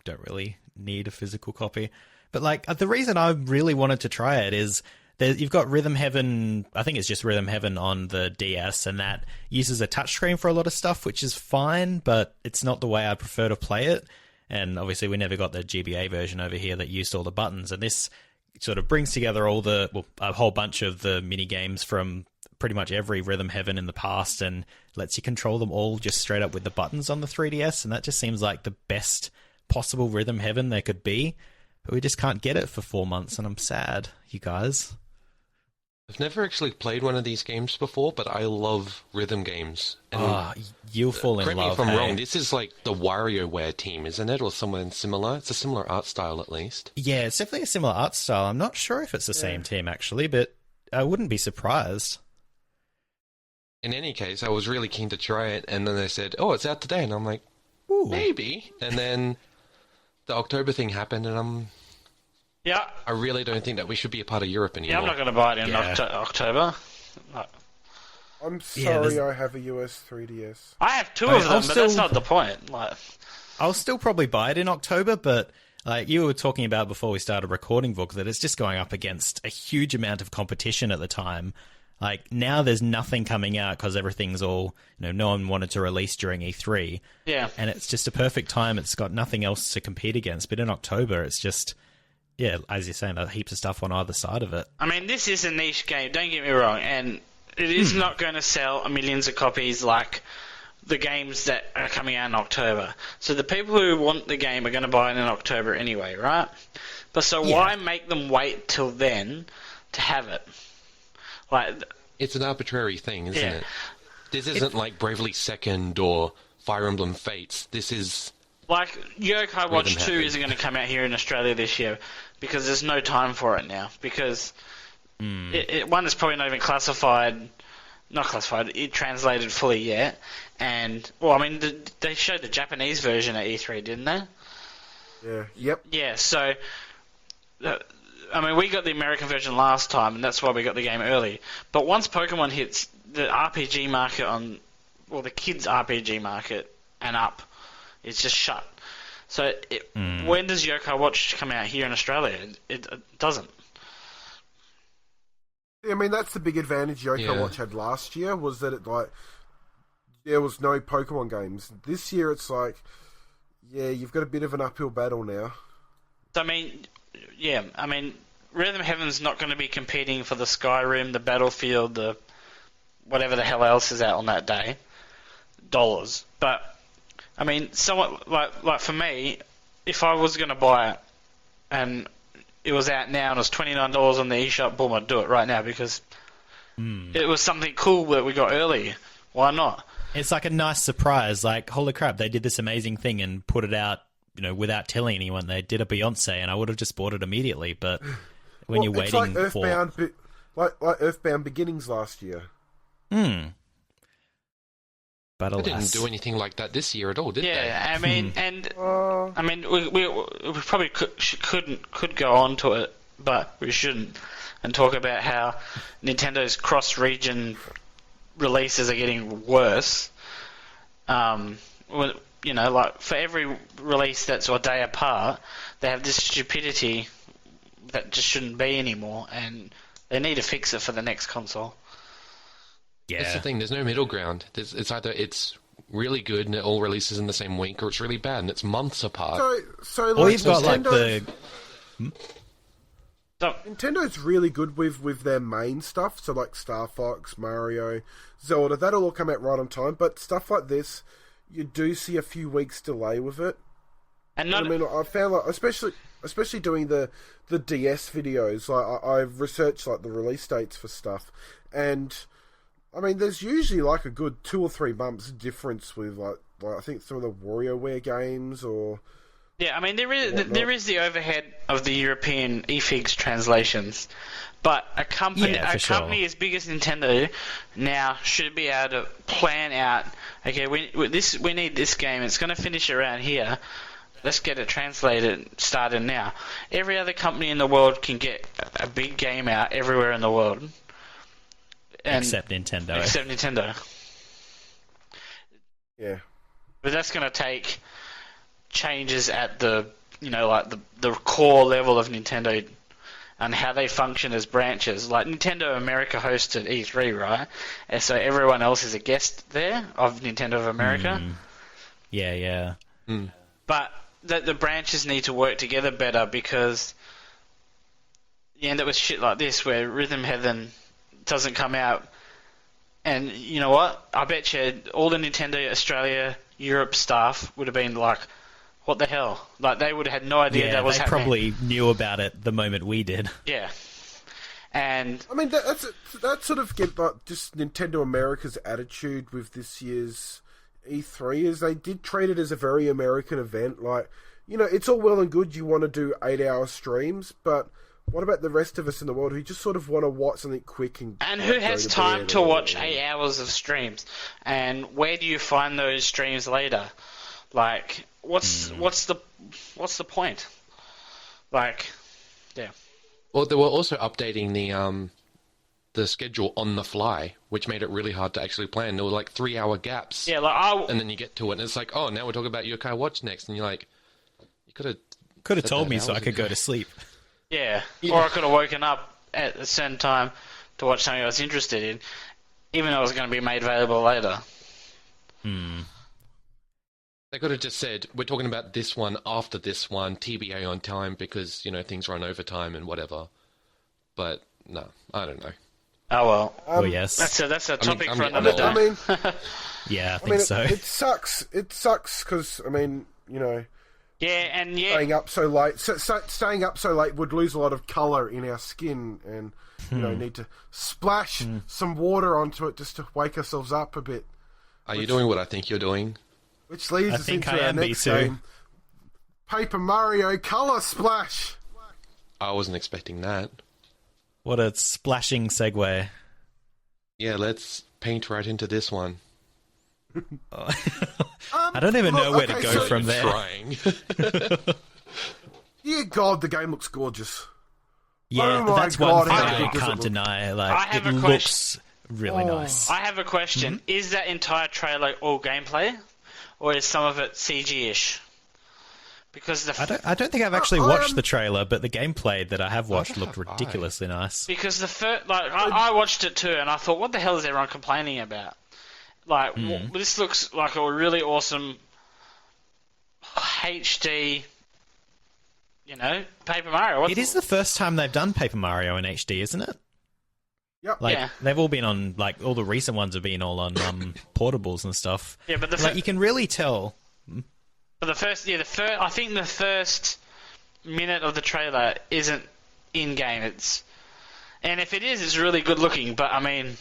don't really need a physical copy. But like the reason I really wanted to try it is you've got Rhythm Heaven, I think it's just Rhythm Heaven on the DS, and that uses a touchscreen for a lot of stuff, which is fine, but it's not the way I prefer to play it. And obviously we never got the GBA version over here that used all the buttons, and this sort of brings together a whole bunch of the mini games from pretty much every Rhythm Heaven in the past, and lets you control them all just straight up with the buttons on the 3DS, and that just seems like the best possible Rhythm Heaven there could be. But we just can't get it for 4 months, and I'm sad, you guys. I've never actually played one of these games before, but I love rhythm games. And you'll fall in love. Correct me if I'm wrong, this is like the WarioWare team, isn't it? Or someone similar? It's a similar art style, at least. Yeah, it's definitely a similar art style. I'm not sure if it's the same team, actually, but I wouldn't be surprised. In any case, I was really keen to try it, and then they said, oh, it's out today, and I'm like, ooh, maybe. And then the October thing happened, and I really don't think that we should be a part of Europe anymore. Yeah, I'm not going to buy it in October. I'm sorry, I have a US 3DS. I have two of them, but that's not the point. I'll still probably buy it in October, but like you were talking about before we started recording, Vook, that it's just going up against a huge amount of competition at the time. Like, now there's nothing coming out because everything's all, no one wanted to release during E3. Yeah. And it's just a perfect time. It's got nothing else to compete against. But in October, it's just, as you're saying, there's heaps of stuff on either side of it. I mean, this is a niche game, don't get me wrong, and it is not going to sell millions of copies like the games that are coming out in October. So the people who want the game are going to buy it in October anyway, right? But why make them wait till then to have it? It's an arbitrary thing, isn't it? This isn't like Bravely Second or Fire Emblem Fates. This is... Like, Yokai Watch 2 isn't going to come out here in Australia this year because there's no time for it now. Because, one, is probably not even it translated fully yet. And, well, I mean, they showed the Japanese version at E3, didn't they? Yeah, yep. Yeah, so... I mean, we got the American version last time, and that's why we got the game early. But once Pokemon hits the RPG market the kids' RPG market and up, it's just shut. So when does Yokai Watch come out here in Australia? It doesn't. I mean, that's the big advantage Yokai Watch had last year, was that there was no Pokemon games. This year it's like, you've got a bit of an uphill battle now. I mean, Rhythm Heaven's not going to be competing for the Skyrim, the Battlefield, the whatever the hell else is out on that day, dollars. But I mean, somewhat like for me, if I was going to buy it and it was out now and it was $29 on the eShop, boom, I'd do it right now because it was something cool that we got early. Why not? It's like a nice surprise. Like, holy crap, they did this amazing thing and put it out, without telling anyone. They did a Beyonce, and I would have just bought it immediately. But when you're waiting like Earthbound, like Earthbound Beginnings last year. But they didn't do anything like that this year at all, did they? Yeah, I mean, we probably could go on to it, but we shouldn't, and talk about how Nintendo's cross-region releases are getting worse. Like for every release that's a day apart, they have this stupidity that just shouldn't be anymore, and they need to fix it for the next console. Yeah, that's the thing. There's no middle ground. It's either it's really good and it all releases in the same week, or it's really bad and it's months apart. So you've got like the. Nintendo's really good with their main stuff, so like Star Fox, Mario, Zelda, that'll all come out right on time, but stuff like this, you do see a few weeks delay with it. And I found like, especially doing the DS videos, like I've researched like the release dates for stuff, and I mean there's usually like a good 2 or 3 months difference with like I think some of the WarioWare games or Yeah, I mean there is the overhead of the European eFigs translations, but a company company as big as Nintendo now should be able to plan out. Okay, we need this game. It's going to finish around here. Let's get it translated, started now. Every other company in the world can get a big game out everywhere in the world, except Nintendo. Except Nintendo. Yeah. But that's going to take changes at the core level of Nintendo and how they function as branches. Like Nintendo America hosted E3, right? And so everyone else is a guest there of Nintendo of America. Yeah. But the branches need to work together better, because you end up with shit like this where Rhythm Heaven doesn't come out. And you know what? I bet you all the Nintendo Australia, Europe staff would have been like, what the hell? Like, they would have had no idea that was happening. They probably knew about it the moment we did. Yeah. And I mean, that sort of get like just Nintendo America's attitude with this year's E3 is they did treat it as a very American event. Like, it's all well and good you want to do 8-hour streams, but what about the rest of us in the world who just sort of want to watch something quick and who has time to watch 8 hours of streams? And where do you find those streams later? Like, what's the point? Like, yeah. Well, they were also updating the schedule on the fly, which made it really hard to actually plan. There were like 3-hour gaps. Yeah, like and then you get to it, and it's like, oh, now we're talking about Yokai Watch next, and you're like, you could have told me so I could go to sleep. Yeah, or I could have woken up at a certain time to watch something I was interested in, even though it was going to be made available later. They could have just said, we're talking about this one after this one, TBA on time, because, things run overtime and whatever. But, no, I don't know. Oh, well. Well, yes. That's a topic for another day. I mean, yeah, I think so. It sucks. It sucks because, Yeah, and staying up so late. Staying up so late would lose a lot of colour in our skin, and need to splash some water onto it just to wake ourselves up a bit. Are you doing what I think you're doing? Which leads us into our next game, Paper Mario Color Splash. I wasn't expecting that. What a splashing segue. Yeah, let's paint right into this one. I don't even know where to go from there. Trying. Dear God, the game looks gorgeous. Yeah, that's one thing I can't deny. Like, it looks really nice. I have a question. Is that entire trailer all gameplay, or is some of it CG-ish? Because I don't think I've actually watched the trailer, but the gameplay that I have watched looked ridiculously nice. Because I watched it too, and I thought, what the hell is everyone complaining about? Like, this looks like a really awesome HD, Paper Mario. It is the first time they've done Paper Mario in HD, isn't it? Yep. Yeah. They've all been on, all the recent ones have been all on portables and stuff. Yeah, but you can really tell. But I think the first minute of the trailer isn't in game. And if it is, it's really good looking. But I mean,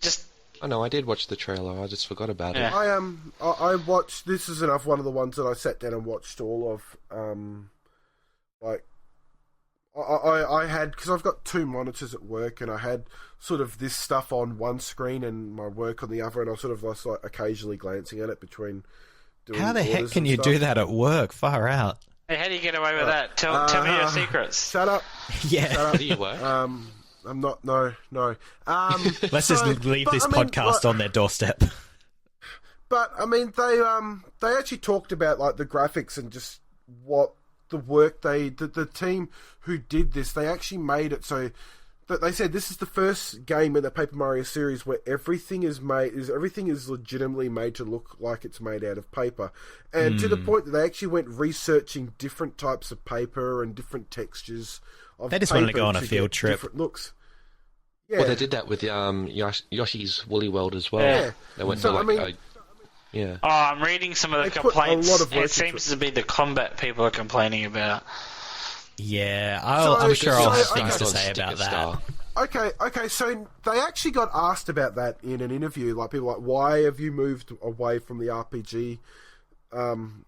just. Oh no, I did watch the trailer. I just forgot about it. I watched. This is enough. One of the ones that I sat down and watched all of. I had, because I've got 2 monitors at work, and I had sort of this stuff on one screen and my work on the other, and I was sort of like occasionally glancing at it between. How the heck can you do that at work? Far out. Hey, how do you get away with that? Tell me your secrets. Shut up. Yeah. Shut up. Do you work? I'm not. No. Let's just leave this podcast on their doorstep. But I mean, they actually talked about like the graphics and just what the work the team who did this. They actually made it so that they said this is the first game in the Paper Mario series where everything is legitimately made to look like it's made out of paper, and to the point that they actually went researching different types of paper and different textures. They just wanted to go on a field trip. Different looks. Yeah. Well, they did that with Yoshi's Woolly World as well. Yeah. They went So, yeah. Oh, I'm reading some of the They put a complaints. lot of work It seems to be the combat people are complaining about. Yeah, I'm sure I'll have things to say about that. Okay, so they actually got asked about that in an interview. Like, people why have you moved away from the RPG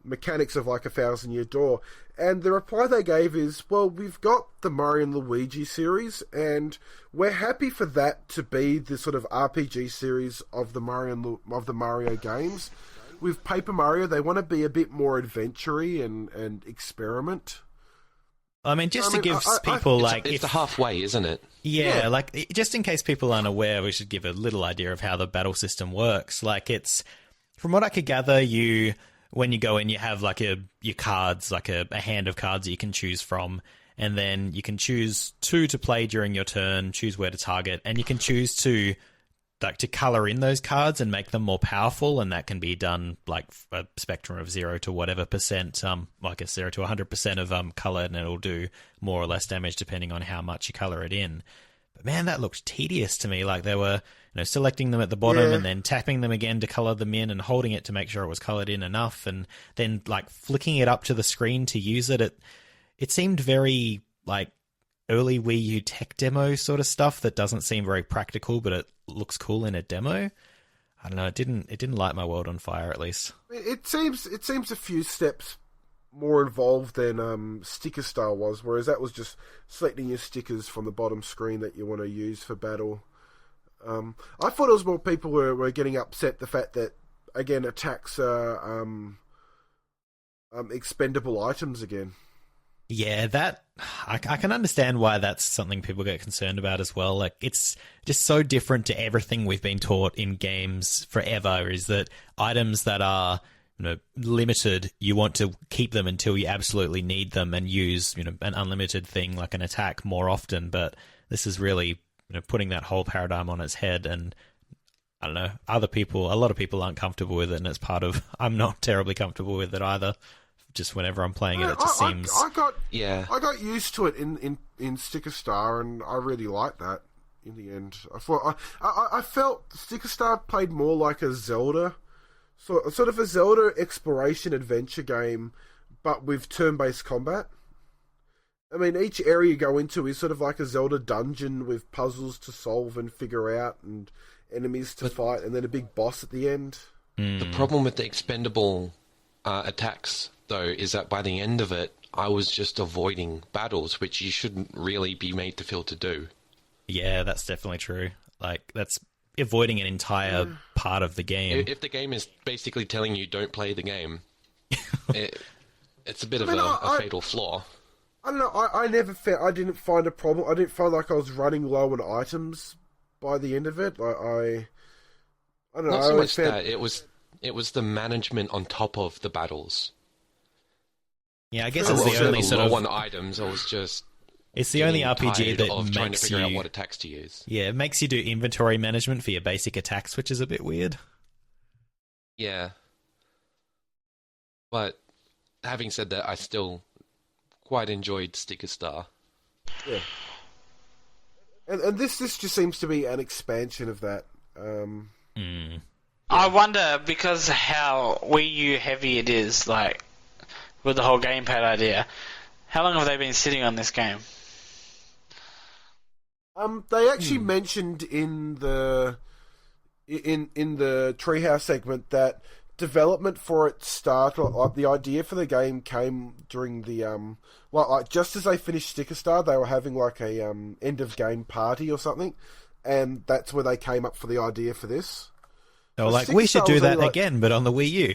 mechanics of like a 1,000-Year Door. And the reply they gave is, well, we've got the Mario and Luigi series, and we're happy for that to be the sort of RPG series of the Mario games. With Paper Mario, they want to be a bit more adventure-y and experiment. I mean, just to give people it's the halfway, isn't it? Yeah, like just in case people aren't aware, we should give a little idea of how the battle system works. Like it's, from what I could gather, when you go in, you have like your cards, like a hand of cards that you can choose from, and then you can choose 2 to play during your turn, choose where to target, and you can choose to color in those cards and make them more powerful, and that can be done like a spectrum of 0 to whatever percent, like a 0 to 100% of color, and it'll do more or less damage depending on how much you color it in. But man, that looked tedious to me. Like they were, selecting them at the bottom and then tapping them again to color them in and holding it to make sure it was colored in enough, and then like flicking it up to the screen to use it. It seemed very like early Wii U tech demo sort of stuff that doesn't seem very practical, but it looks cool in a demo. I don't know. It didn't light my world on fire, at least. It seems a few steps more involved than Sticker Star was, whereas that was just selecting your stickers from the bottom screen that you want to use for battle. I thought it was more people were getting upset the fact that, again, attacks are expendable items again. Yeah, that I can understand why that's something people get concerned about as well. Like, it's just so different to everything we've been taught in games forever, is that items that are limited, you want to keep them until you absolutely need them and use an unlimited thing like an attack more often. But this is really putting that whole paradigm on its head, and I don't know, a lot of people aren't comfortable with it, and it's part of, I'm not terribly comfortable with it either. Just whenever I'm playing it, it just seems... I got used to it in Sticker Star, and I really liked that in the end. I felt Sticker Star played more like a Zelda, sort of a Zelda exploration adventure game, but with turn-based combat. I mean, each area you go into is sort of like a Zelda dungeon with puzzles to solve and figure out, and enemies to fight, and then a big boss at the end. The problem with the expendable attacks, though, is that by the end of it, I was just avoiding battles, which you shouldn't really be made to feel to do. Yeah, that's definitely true. Like, that's avoiding an entire part of the game. If the game is basically telling you don't play the game, it's a bit of a fatal flaw. I don't know, I didn't find a problem. I didn't find like I was running low on items by the end of it. I don't know. Not so much that, it was the management on top of the battles. Yeah, I guess it's the only sort of on items. I was just. It's the only RPG that makes trying to figure you out what attacks to use. Yeah, it makes you do inventory management for your basic attacks, which is a bit weird. Yeah, but having said that, I still quite enjoyed Sticker Star. Yeah, and this just seems to be an expansion of that. I wonder, because how Wii U heavy it is, like, with the whole gamepad idea, how long have they been sitting on this game? They actually mentioned in the Treehouse segment that development for it started, like the idea for the game came during the like just as they finished Sticker Star, they were having like a end of game party or something, and that's where they came up for the idea for this. They were like, we should do that again, but on the Wii U.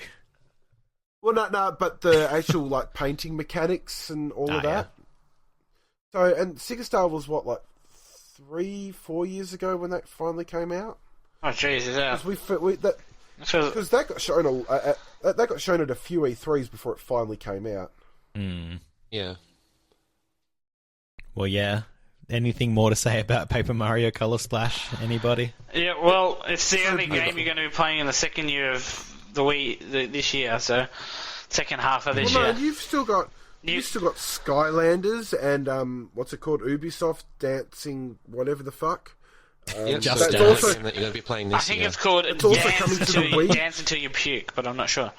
Well, no, but the actual like painting mechanics and all of that. Yeah. So, and Sticker Star was what, like 3-4 years ago when that finally came out. Oh, jeez, is that? Because that got shown that got shown at a few E3s before it finally came out. Yeah. Well, yeah. Anything more to say about Paper Mario Color Splash? Anybody? Yeah, well, it's the only game you're going to be playing in the second year of the Wii this year, so second half of this year. No, you've still got Skylanders and what's it called? Ubisoft Dancing, whatever the fuck. Just Dance. Also, that you're going to be playing this I think year. it's called Dance Until You Puke, but I'm not sure.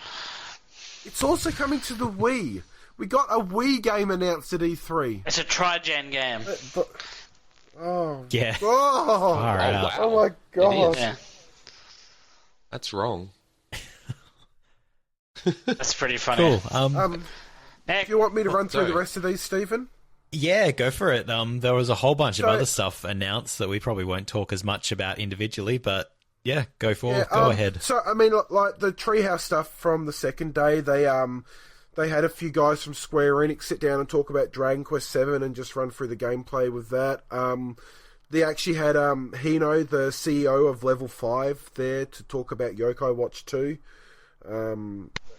It's also coming to the Wii. We got a Wii game announced at E3. It's a tri-gen game. Yeah. Wow. Oh my god. Yeah. That's wrong. That's pretty funny. Cool. Do you want me to run through the rest of these, Stephen? Yeah, go for it. There was a whole bunch of other stuff announced that we probably won't talk as much about individually, but yeah, go ahead. So, I mean, like the Treehouse stuff from the second day, they had a few guys from Square Enix sit down and talk about Dragon Quest VII and just run through the gameplay with that. They actually had Hino, the CEO of Level 5, there to talk about Yokai Watch 2.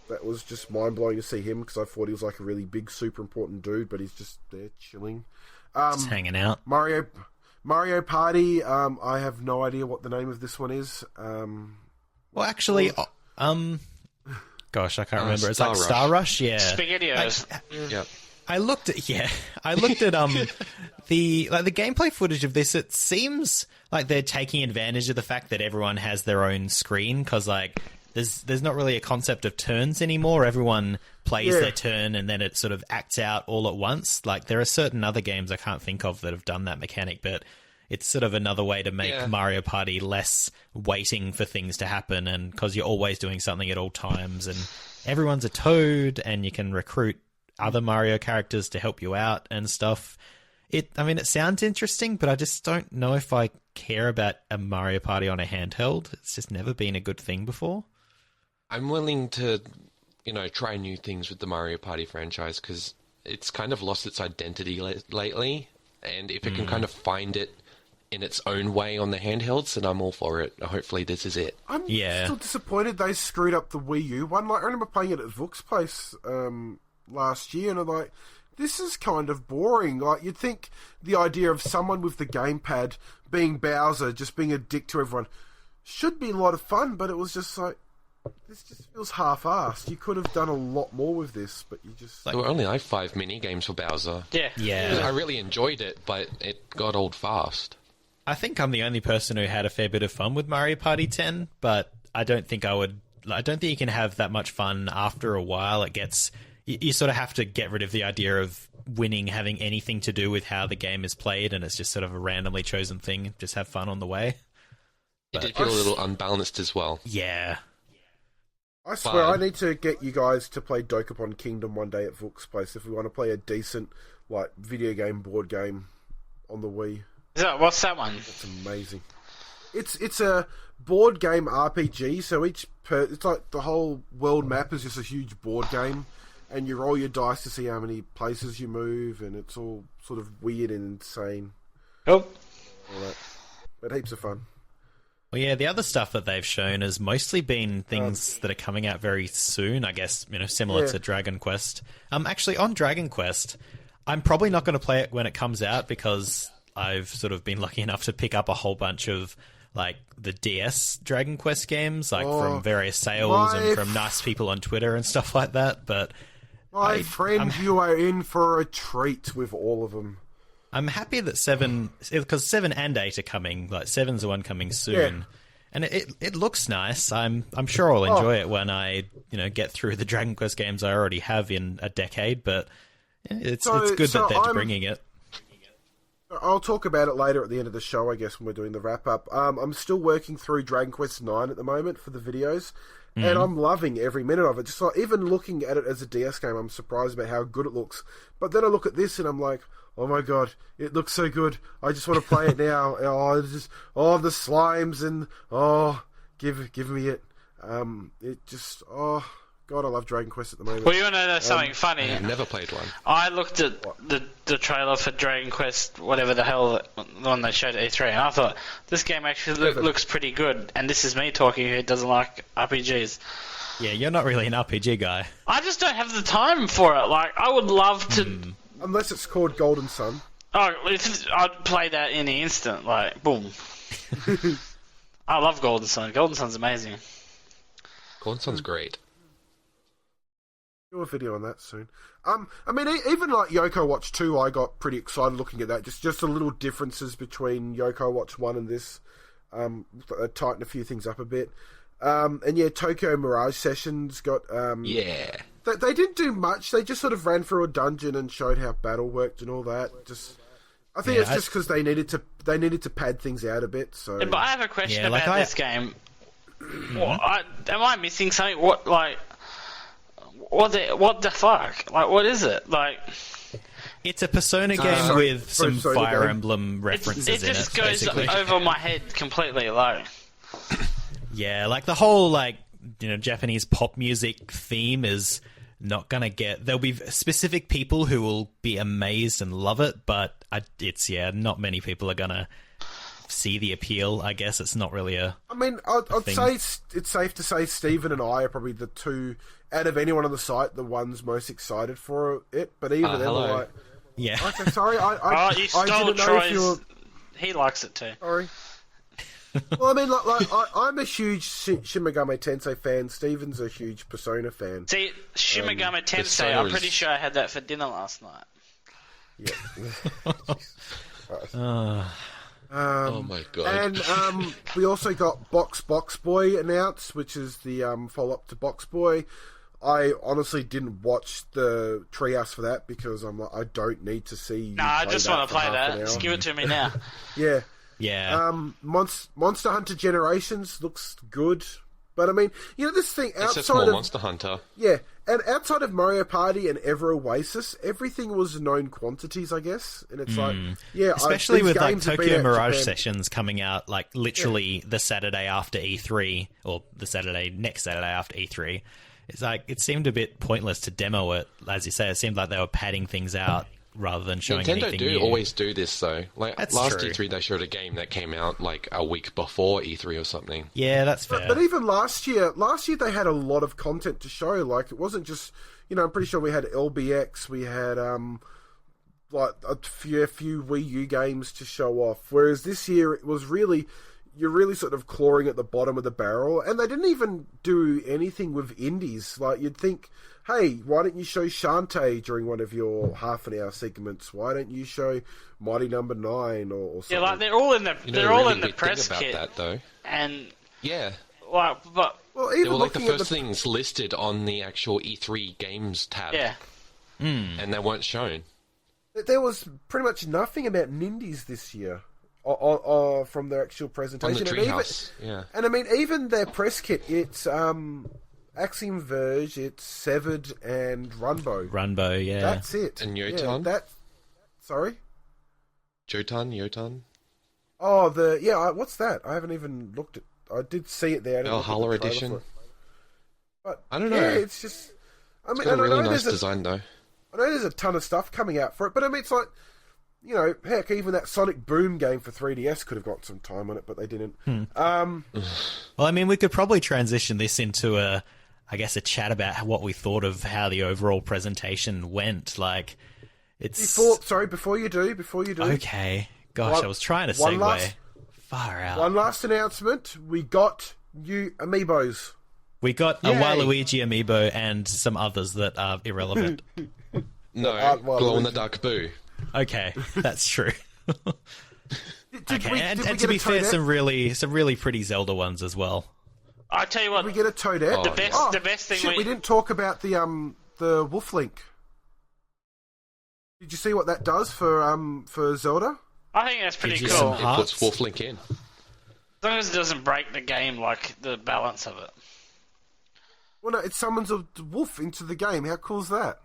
That was just mind-blowing to see him, because I thought he was like a really big, super important dude, but he's just there chilling. Just hanging out. Mario Party, I have no idea what the name of this one is. Well, actually, gosh, I can't remember. It's like Star Star Rush, yeah. SpaghettiOs. Yep. I looked at the gameplay footage of this. It seems like they're taking advantage of the fact that everyone has their own screen, because like there's not really a concept of turns anymore. Everyone plays their turn and then it sort of acts out all at once. Like there are certain other games I can't think of that have done that mechanic, but it's sort of another way to make Mario Party less waiting for things to happen, and because you're always doing something at all times, and everyone's a Toad, and you can recruit other Mario characters to help you out and stuff. It sounds interesting, but I just don't know if I care about a Mario Party on a handheld. It's just never been a good thing before. I'm willing to, try new things with the Mario Party franchise, because it's kind of lost its identity lately, and if it can kind of find it in its own way on the handhelds, then I'm all for it. Hopefully this is it. I'm still disappointed they screwed up the Wii U one. Like, I remember playing it at Vooks' place last year, and I'm like, this is kind of boring. Like, you'd think the idea of someone with the gamepad being Bowser, just being a dick to everyone, should be a lot of fun, but it was just like, this just feels half-assed. You could have done a lot more with this, but you just... There were only like 5 mini-games for Bowser. Yeah. I really enjoyed it, but it got old fast. I think I'm the only person who had a fair bit of fun with Mario Party 10, but I don't think you can have that much fun after a while. It gets... You sort of have to get rid of the idea of winning having anything to do with how the game is played, and it's just sort of a randomly chosen thing. Just have fun on the way. It did feel a little unbalanced as well. Yeah. I swear, I need to get you guys to play Dokapon Kingdom one day at Vook's place if we want to play a decent, like, video game, board game on the Wii. What's that one? It's amazing. It's a board game RPG, so it's like the whole world map is just a huge board game, and you roll your dice to see how many places you move, and it's all sort of weird and insane. Oh. All that. But heaps of fun. Well, yeah, the other stuff that they've shown has mostly been things that are coming out very soon, I guess, similar to Dragon Quest. Actually, on Dragon Quest, I'm probably not going to play it when it comes out, because I've sort of been lucky enough to pick up a whole bunch of, like, the DS Dragon Quest games, like, from various sales and from nice people on Twitter and stuff like that, but... My friend, you are in for a treat with all of them. I'm happy that 7, because 7 and 8 are coming. Like 7's the one coming soon, and it looks nice. I'm sure I'll enjoy it when I get through the Dragon Quest games I already have in a decade. But it's good that they're bringing it. I'll talk about it later at the end of the show, I guess, when we're doing the wrap up. I'm still working through Dragon Quest 9 at the moment for the videos. And I'm loving every minute of it. Just like, even looking at it as a DS game, I'm surprised about how good it looks. But then I look at this and I'm like, oh my god, it looks so good. I just want to play it now. The slimes and give me it. God, I love Dragon Quest at the moment. Well, you want to know something funny? I've never played one. I looked at the trailer for Dragon Quest, whatever the hell, the one they showed at E3, and I thought, this game actually looks pretty good, and this is me talking who doesn't like RPGs. Yeah, you're not really an RPG guy. I just don't have the time for it. Like, I would love to... Unless it's called Golden Sun. Oh, I'd play that in the instant, like, boom. I love Golden Sun. Golden Sun's amazing. Golden Sun's great. Do a video on that soon. Even like Yoko Watch 2, I got pretty excited looking at that. Just the little differences between Yoko Watch 1 and this. Tighten a few things up a bit. Tokyo Mirage Sessions got... They didn't do much. They just sort of ran through a dungeon and showed how battle worked and all that. I think it's just because they needed to pad things out a bit. So, but I have a question about this game. Am I missing something? what the fuck? Like, what is it? Like, It's a Persona game with some Persona Fire game. Emblem references it in it. just goes basically. over my head completely. Like, Yeah, like the whole Japanese pop music theme is not gonna get. There'll be specific people who will be amazed and love it, but not many people are gonna see the appeal. I guess it's not really a. I mean, I'd thing. say it's safe to say Stephen and I are probably the two out of anyone on the site, the ones most excited for it. But even then, hello. we're like, Yeah. okay, sorry, I you I stole didn't know if you were. Troy's. He likes it too. Sorry. Well, I mean, I'm a huge Shin Megami Tensei fan. Steven's a huge Persona fan. See, Shin Megami Tensei. Persona I'm is- pretty sure I had that for dinner last night. Yeah. Oh my god. And we also got Box Boy announced, which is the follow-up to Box Boy. I honestly didn't watch the Treehouse for that because I'm like, I don't need to see. You Nah, I play just that want to for play half an that. hour. Just give it to me now. Yeah. Yeah. Monster Hunter Generations looks good, but I mean, this thing It's a outside small of Monster Hunter. yeah, and outside of Mario Party and Ever Oasis, everything was known quantities, I guess. And it's like, yeah, Especially these with like games have been Tokyo out Mirage Japan. sessions coming out like literally the Saturday after E3 or the next Saturday after E3. It's like it seemed a bit pointless to demo it. As you say, it seemed like they were padding things out rather than showing Nintendo anything do new. always do this though. Like That's last true. E3, they showed a game that came out like a week before E3 or something. Yeah, that's fair. But even last year they had a lot of content to show. Like it wasn't just, I'm pretty sure we had LBX, we had like a few Wii U games to show off. Whereas this year it was really, you're really sort of clawing at the bottom of the barrel, and they didn't even do anything with indies. Like you'd think, hey, why don't you show Shantae during one of your half-an-hour segments? Why don't you show Mighty Number 9 or something? Yeah, like they're all in the You know, they're the all really in the big thing press about kit, that though. and Yeah. like, but well, They even were like the looking at first things listed on the actual E3 games tab. yeah, And they weren't shown. there was pretty much nothing about Nindies this year from their actual On presentation. the And even- Treehouse. Yeah. And I mean, even their press kit, it's Axiom Verge, it's Severed and Runbow. Runbow, yeah. That's it. And Yeah, Yotan? Sorry? Yotan? Oh, what's that? I haven't even looked at. I did see it there. I didn't look at Valhalla the trailer Edition? for it. But I don't know. Yeah, it's just. I mean, Got a and I really know nice there's design though. I know there's a ton of stuff coming out for it, but I mean, it's like, heck, even that Sonic Boom game for 3DS could have got some time on it, but they didn't. Well, I mean, we could probably transition this into a chat about what we thought of how the overall presentation went. Like, it's Before you do. okay. Gosh, I was trying to segue. Far out. One last announcement. We got new amiibos. We got a Yay. Waluigi amiibo and some others that are irrelevant. No, well, glow in the dark boo. Okay, that's true. Did we and get to be a fair, Toadette? some really pretty Zelda ones as well. I tell you what, Did we get a Toadette? Oh, the best thing Shit, we didn't talk about the Wolf Link. Did you see what that does for Zelda? I think that's pretty Gives you cool. some As It Hearts? puts Wolf Link in. long as it doesn't break the game, like the balance of it. Well, no, it summons a wolf into the game. How cool is that?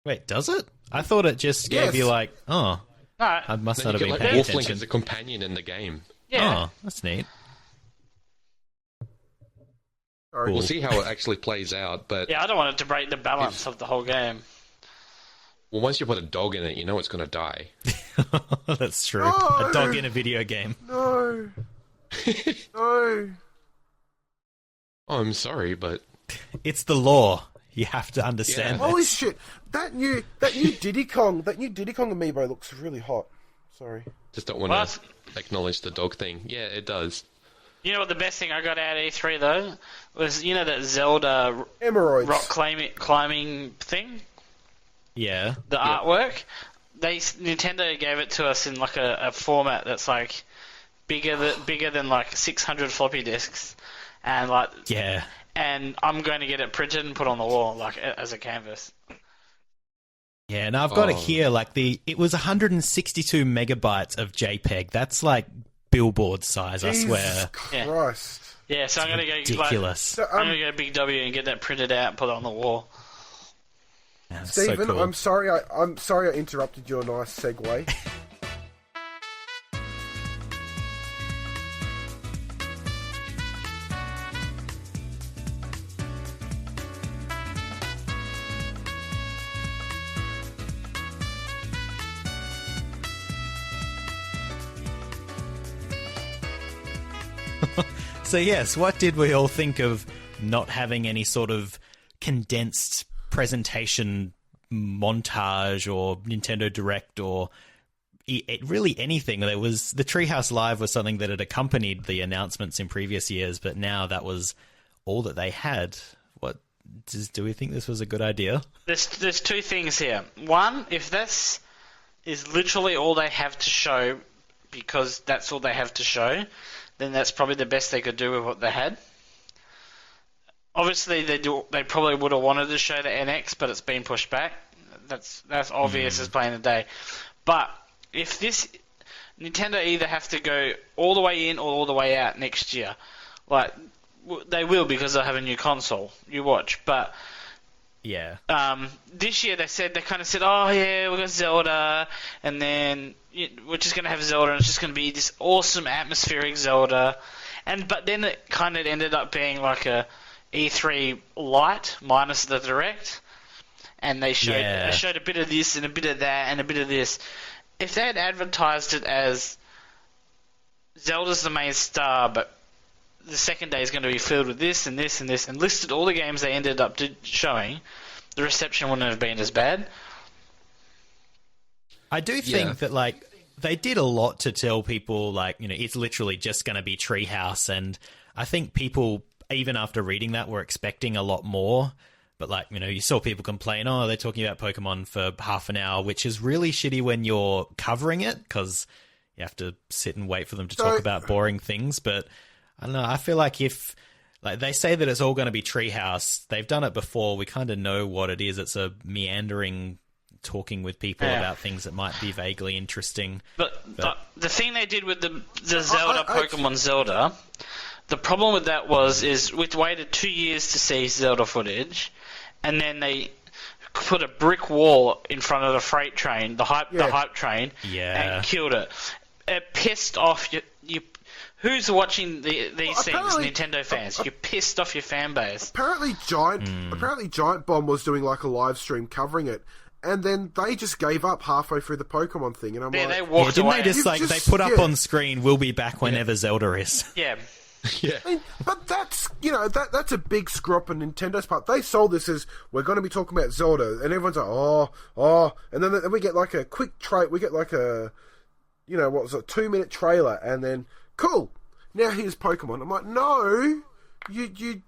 Wait, does it? I thought it just gave Yes. you like, oh, No, I must Then not you have get been like paying Wolf Link attention. as a companion in the game. yeah. Oh, that's neat. Sorry. Cool. We'll see how it actually plays out, but Yeah, I don't want it to break the balance of the whole game. well, once you put a dog in it, you know it's going to die. That's true. No. A dog in a video game. No. No. Oh, I'm sorry, but It's the law. You have to understand. Yeah. Holy this. shit! That new Diddy Kong amiibo looks really hot. Sorry. just don't want to acknowledge the dog thing. Yeah, it does. You know what the best thing I got out of E3 though was that Zelda Emeroids. rock climbing thing, Yeah. the artwork. Nintendo gave it to us in like a format that's like bigger than like 600 floppy disks, and like Yeah. and I'm going to get it printed and put on the wall like as a canvas. Yeah, and I've got it Oh. here. Like it was 162 megabytes of JPEG. That's like billboard size. I Jesus swear. Yeah. Christ. Yeah, so I'm gonna go ridiculous. I'm gonna go Big W and get that printed out and put it on the wall. Man, that's Stephen, so cool. I'm sorry I interrupted your nice segue. So yes, what did we all think of not having any sort of condensed presentation montage or Nintendo Direct or really anything? There was the Treehouse Live was something that had accompanied the announcements in previous years, but now that was all that they had. Do we think this was a good idea? There's two things here. One, if this is literally all they have to show, because that's all they have to show, then that's probably the best they could do with what they had. Obviously, they probably would have wanted to show the NX, but it's been pushed back. That's obvious as plain as day. But if this Nintendo either have to go all the way in or all the way out next year, like they will because they'll have a new console. You watch, but. Yeah. This year they kind of said, oh yeah, we've got Zelda, and then we're just going to have Zelda, and it's just going to be this awesome atmospheric Zelda. But then it kind of ended up being like a E3 Lite minus the Direct, and they showed a bit of this and a bit of that and a bit of this. If they had advertised it as Zelda's the main star, but the second day is going to be filled with this and this and this, and listed all the games they ended up showing, the reception wouldn't have been as bad. I do think that, like, they did a lot to tell people, like, it's literally just going to be Treehouse, and I think people, even after reading that, were expecting a lot more. But, like, you saw people complain, oh, they're talking about Pokemon for half an hour, which is really shitty when you're covering it, because you have to sit and wait for them to talk about boring things, but I don't know. I feel like if, like, they say that it's all going to be Treehouse, they've done it before. We kind of know what it is. It's a meandering talking with people about things that might be vaguely interesting. But the thing they did with the Zelda, Pokemon Zelda, the problem with that is we'd waited 2 years to see Zelda footage, and then they put a brick wall in front of the freight train, the hype train, and killed it. It pissed off you. Who's watching these things? Nintendo fans. You're pissed off your fan base. Apparently, Giant Bomb was doing like a live stream covering it, and then they just gave up halfway through the Pokemon thing. And they walked away. Didn't they they put up on screen, "We'll be back whenever Zelda is." Yeah. Yeah. I mean, but that's that's a big screw up on Nintendo's part. They sold this as we're going to be talking about Zelda, and everyone's like, oh, and then we get like a quick we get like a, what was it, 2-minute trailer, and then. Cool. Now here's Pokemon. I'm like, no, you do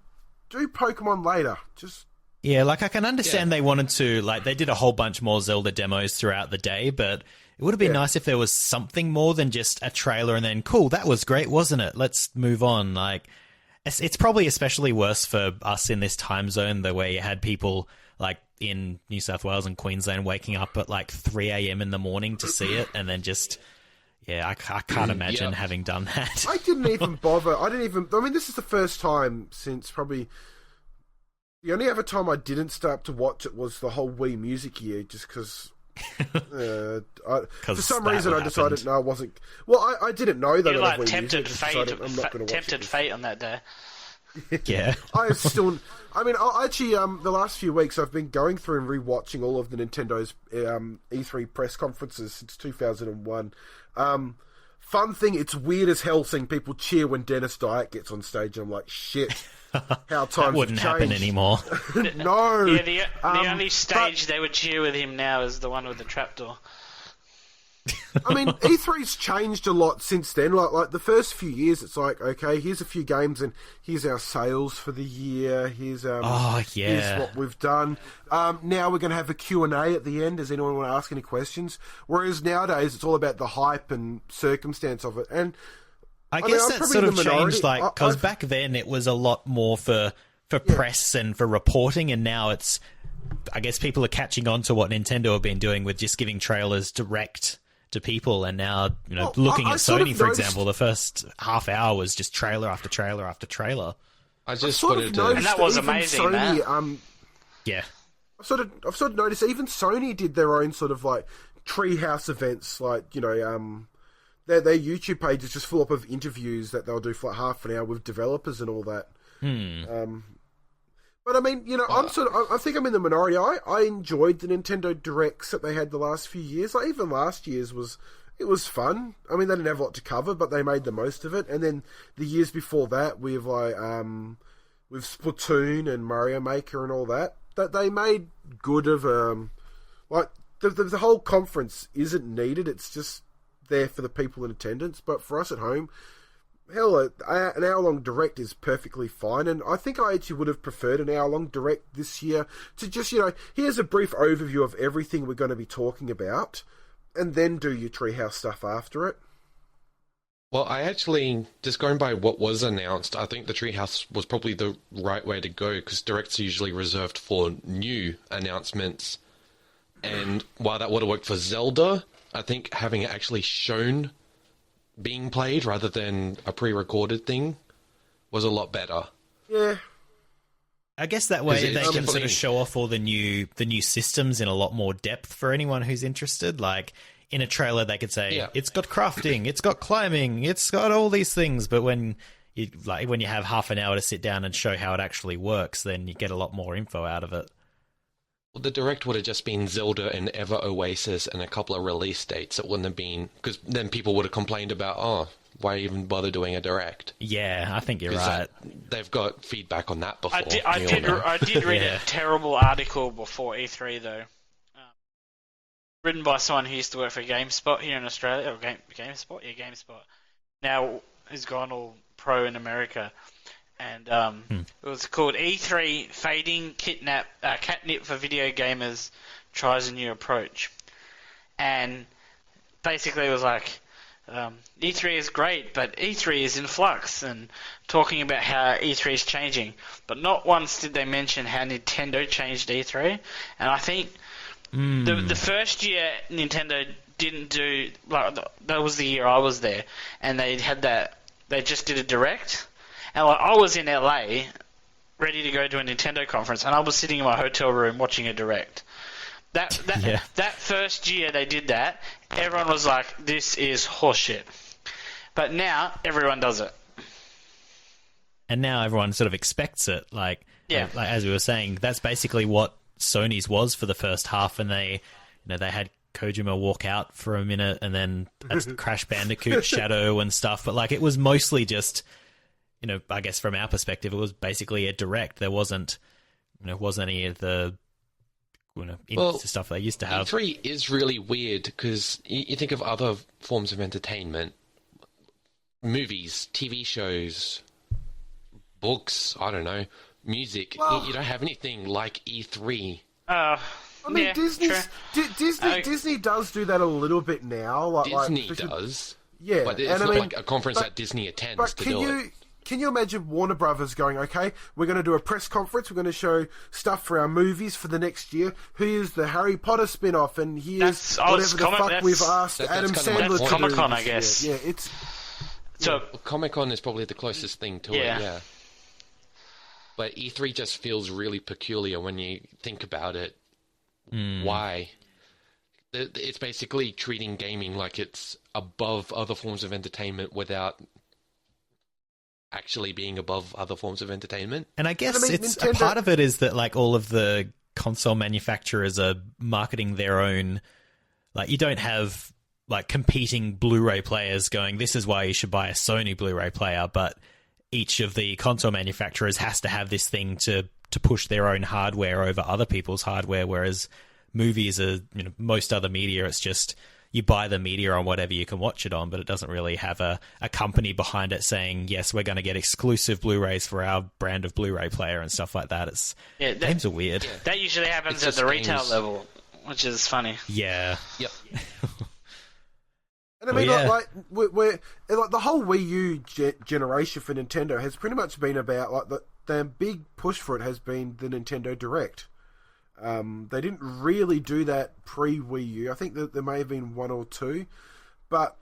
Pokemon later. Just like I can understand they wanted to, like, they did a whole bunch more Zelda demos throughout the day, but it would have been nice if there was something more than just a trailer and then, cool, that was great, wasn't it? Let's move on. Like, it's probably especially worse for us in this time zone, the way you had people like in New South Wales and Queensland waking up at like 3 a.m. in the morning to see it, and then just. Yeah, I can't imagine having done that. I didn't even bother. I mean, this is the first time since probably... The only other time I didn't start to watch it was the whole Wii Music year, just because... for some reason I decided, no, I wasn't... Well, I didn't know that. You Wii tempted Music, fate. I'm not going to watch it. Fate on that day. Yeah. I actually, the last few weeks I've been going through and rewatching all of the Nintendo's E3 press conferences since 2001. Fun thing, it's weird as hell seeing people cheer when Dennis Dyack gets on stage. I'm like, shit, how times that wouldn't happen anymore. No. Yeah, the only stage they would cheer with him now is the one with the trapdoor. I mean, E3's changed a lot since then. Like the first few years, it's like, okay, here's a few games, and here's our sales for the year. Here's here's what we've done. Now we're going to have a Q&A at the end. Does anyone want to ask any questions? Whereas nowadays, it's all about the hype and circumstance of it. And I guess that sort of changed, like, because back then it was a lot more for press and for reporting, and now it's, I guess people are catching on to what Nintendo have been doing with just giving trailers direct to people, and now Well, looking I at sort of Sony, for noticed- example, the first half hour was just trailer after trailer after trailer. I just sort wanted of to. noticed And that was even amazing, Sony, that. Yeah, I've sort of noticed even Sony did their own sort of like Treehouse events, like their YouTube page is just full up of interviews that they'll do for like half an hour with developers and all that. But I mean, I think I'm in the minority. I enjoyed the Nintendo Directs that they had the last few years. Like even last year's was fun. I mean, they didn't have a lot to cover, but they made the most of it. And then the years before that, with Splatoon and Mario Maker and all that they made good of like the whole conference isn't needed. It's just there for the people in attendance. But for us at home, hell, an hour-long direct is perfectly fine. And I think I actually would have preferred an hour-long direct this year to just, here's a brief overview of everything we're going to be talking about, and then do your Treehouse stuff after it. Well, I actually, just going by what was announced, I think the Treehouse was probably the right way to go, because Directs are usually reserved for new announcements. And while that would have worked for Zelda, I think having it actually shown being played rather than a pre-recorded thing was a lot better. Yeah. I guess that way Because they it's can sort definitely- of show off all the new systems in a lot more depth for anyone who's interested. Like in a trailer, they could say Yeah. it's got crafting, it's got climbing, it's got all these things. But when you have half an hour to sit down and show how it actually works, then you get a lot more info out of it. Well, the Direct would have just been Zelda and Ever Oasis and a couple of release dates. It wouldn't have been... Because then people would have complained about, why even bother doing a Direct? Yeah, I think you're 'Cause right. They've got feedback on that before. I did read Yeah. a terrible article before E3 though, written by someone who used to work for GameSpot here in Australia, or GameSpot, yeah, GameSpot. Now has gone all pro in America, and it was called E3 Fading Catnip for Video Gamers Tries a New Approach, and basically it was like. E3 is great, but E3 is in flux, and talking about how E3 is changing. But not once did they mention how Nintendo changed E3. And I think the first year Nintendo didn't do, that was the year I was there, and they just did a Direct. And I was in LA, ready to go to a Nintendo conference, and I was sitting in my hotel room watching a Direct. That first year they did that, everyone was like, this is horseshit. But now, everyone does it. And now everyone sort of expects it. Like as we were saying, that's basically what Sony's was for the first half, and they had Kojima walk out for a minute, and then that's Crash Bandicoot Shadow and stuff. But it was mostly just, I guess from our perspective, it was basically a Direct. There wasn't any of the stuff they used to have. E3 is really weird because you think of other forms of entertainment, movies, TV shows, books, I don't know, music. Well, you don't have anything like E3. I mean, yeah, Disney does do that a little bit now. Disney does. Yeah, But it's and not I mean, like a conference that Disney attends But to do it. can you imagine Warner Brothers going, okay, we're going to do a press conference, we're going to show stuff for our movies for the next year, here's the Harry Potter spin-off, and here's whatever the fuck we've asked Adam that's kind of Sandler my to do. point. Comic-Con, I this guess. year. Yeah, it's... So, Comic-Con is probably the closest thing to it, yeah. But E3 just feels really peculiar when you think about it. Why? It's basically treating gaming like it's above other forms of entertainment without actually being above other forms of entertainment. And I guess it's a Nintendo... part of it is that all of the console manufacturers are marketing their own. You don't have competing Blu-ray players going, this is why you should buy a Sony Blu-ray player, but each of the console manufacturers has to have this thing to push their own hardware over other people's hardware, whereas movies are, most other media, it's just you buy the media on whatever you can watch it on, but it doesn't really have a company behind it saying, yes, we're going to get exclusive Blu-rays for our brand of Blu-ray player and stuff like that. Games are weird. that usually happens It's at just the retail games. level, which is funny. Yeah. Yep. And I mean, Well, yeah. we're the whole Wii U generation for Nintendo has pretty much been about the big push for it has been the Nintendo Direct. They didn't really do that pre-Wii U. I think that there may have been one or two. But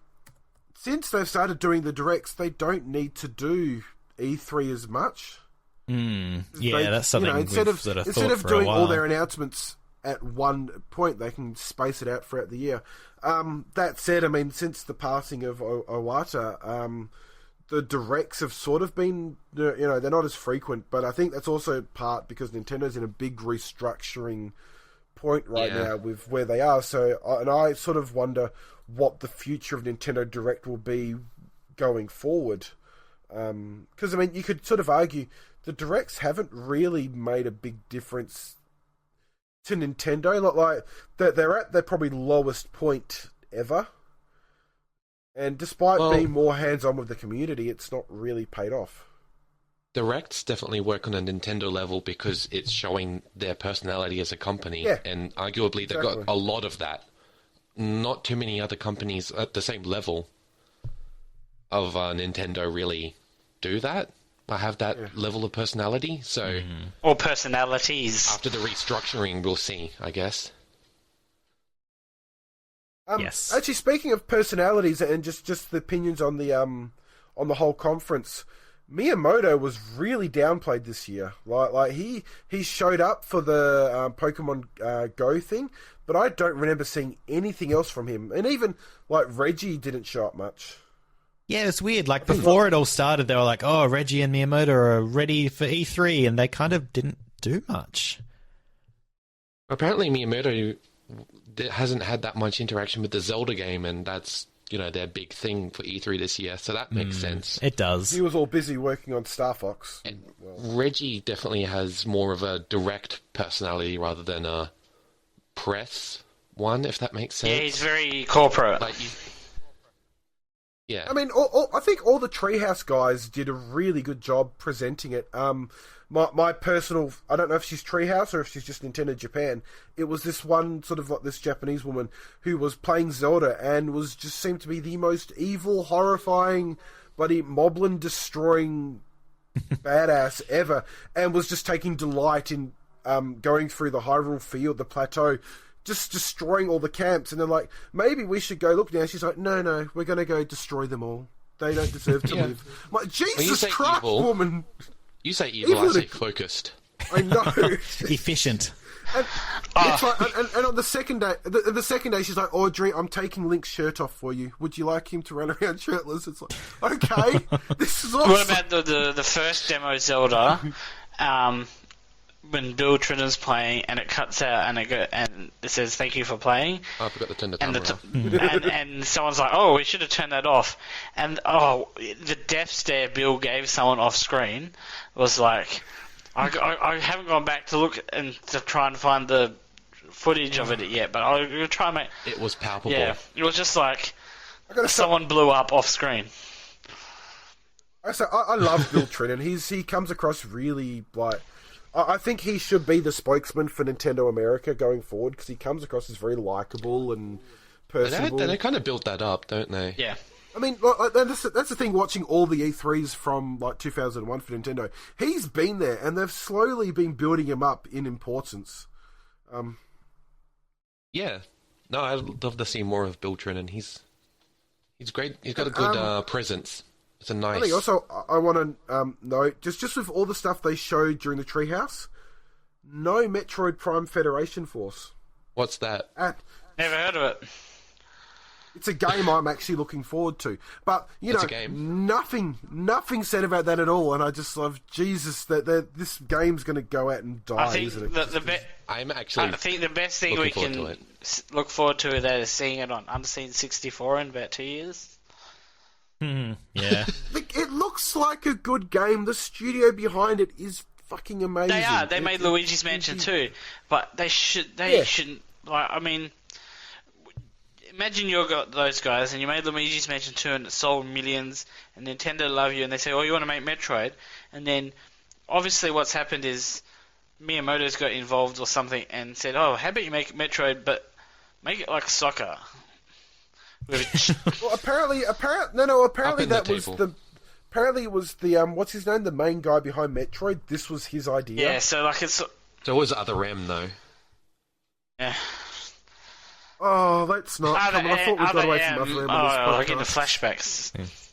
since they've started doing the directs, they don't need to do E3 as much. That's something instead of doing all their announcements at one point, they can space it out throughout the year. That said, I mean, since the passing of Iwata, the directs have sort of been, they're not as frequent, but I think that's also part because Nintendo's in a big restructuring point right now with where they are. So, and I sort of wonder what the future of Nintendo Direct will be going forward. Because, I mean, you could sort of argue the directs haven't really made a big difference to Nintendo. Like they're at their probably lowest point ever. And despite being more hands-on with the community, it's not really paid off. Directs definitely work on a Nintendo level because it's showing their personality as a company. Yeah, and arguably they've got a lot of that. Not too many other companies at the same level of Nintendo really do that. I have that level of personality, so... Or personalities. After the restructuring, we'll see, I guess. Yes. Actually, speaking of personalities and just the opinions on the whole conference, Miyamoto was really downplayed this year. Like he showed up for the Pokemon Go thing, but I don't remember seeing anything else from him. And even like Reggie didn't show up much. Yeah, it's weird. Like, before it all started, they were like, oh, Reggie and Miyamoto are ready for E3, and they kind of didn't do much. Apparently Miyamoto hasn't had that much interaction with the Zelda game, and that's, their big thing for E3 this year, so that makes sense. It does. He was all busy working on Star Fox. And Reggie definitely has more of a direct personality rather than a press one, if that makes sense. Yeah, he's very corporate. Yeah. I mean, I think all the Treehouse guys did a really good job presenting it. My personal, I don't know if she's Treehouse or if she's just Nintendo Japan. It was this one sort of like this Japanese woman who was playing Zelda and was just seemed to be the most evil, horrifying, bloody moblin destroying badass ever, and was just taking delight in going through the Hyrule Field, the plateau, just destroying all the camps. And they're like, maybe we should go look now. She's like, no, we're going to go destroy them all. They don't deserve to live. I'm like, Jesus Christ, evil, woman. You say evil, I say focused. I know. Efficient. And, it's like, and on the second day, the second day, she's like, Audrey, I'm taking Link's shirt off for you. Would you like him to run around shirtless? It's like, okay, this is awesome. What about the first demo Zelda? When Bill Trinner's playing and it cuts out and it says thank you for playing. I forgot to turn the and camera off. and someone's like, oh, we should have turned that off. And the death stare Bill gave someone off screen was like, I haven't gone back to look and to try and find the footage of it yet, but I'll try and make. It was palpable. Yeah, it was just like someone blew up off screen. I love Bill Trinner. He comes across really like. I think he should be the spokesman for Nintendo America going forward because he comes across as very likable and personable. They kind of built that up, don't they? Yeah. I mean, that's the thing, watching all the E3s from like 2001 for Nintendo. He's been there, and they've slowly been building him up in importance. Yeah. No, I'd love to see more of Bill Trinnan. He's great. He's got a good presence. It's a nice... I think also, I want to note, just with all the stuff they showed during the Treehouse, no Metroid Prime Federation Force. What's that? Never heard of it. It's a game I'm actually looking forward to. But, nothing said about that at all, and I just love, Jesus, that this game's going to go out and die, I think isn't it? I think the best thing we can look forward to that is seeing it on Unseen 64 in about 2 years. Yeah. It looks like a good game. The studio behind it is fucking amazing. They are. They made Luigi's Mansion 2, but they shouldn't. Like, I mean, imagine you got those guys and you made Luigi's Mansion 2 and it sold millions, and Nintendo love you and they say, "Oh, you want to make Metroid?" And then, obviously, what's happened is Miyamoto's got involved or something and said, "Oh, how about you make Metroid, but make it like soccer." Well, apparently that was apparently it was the what's his name, the main guy behind Metroid. This was his idea. Yeah, so like it's. So it was Other M though. Yeah. Oh, let's not. Come on, I thought we got away from Other M on this like in the podcast. flashbacks.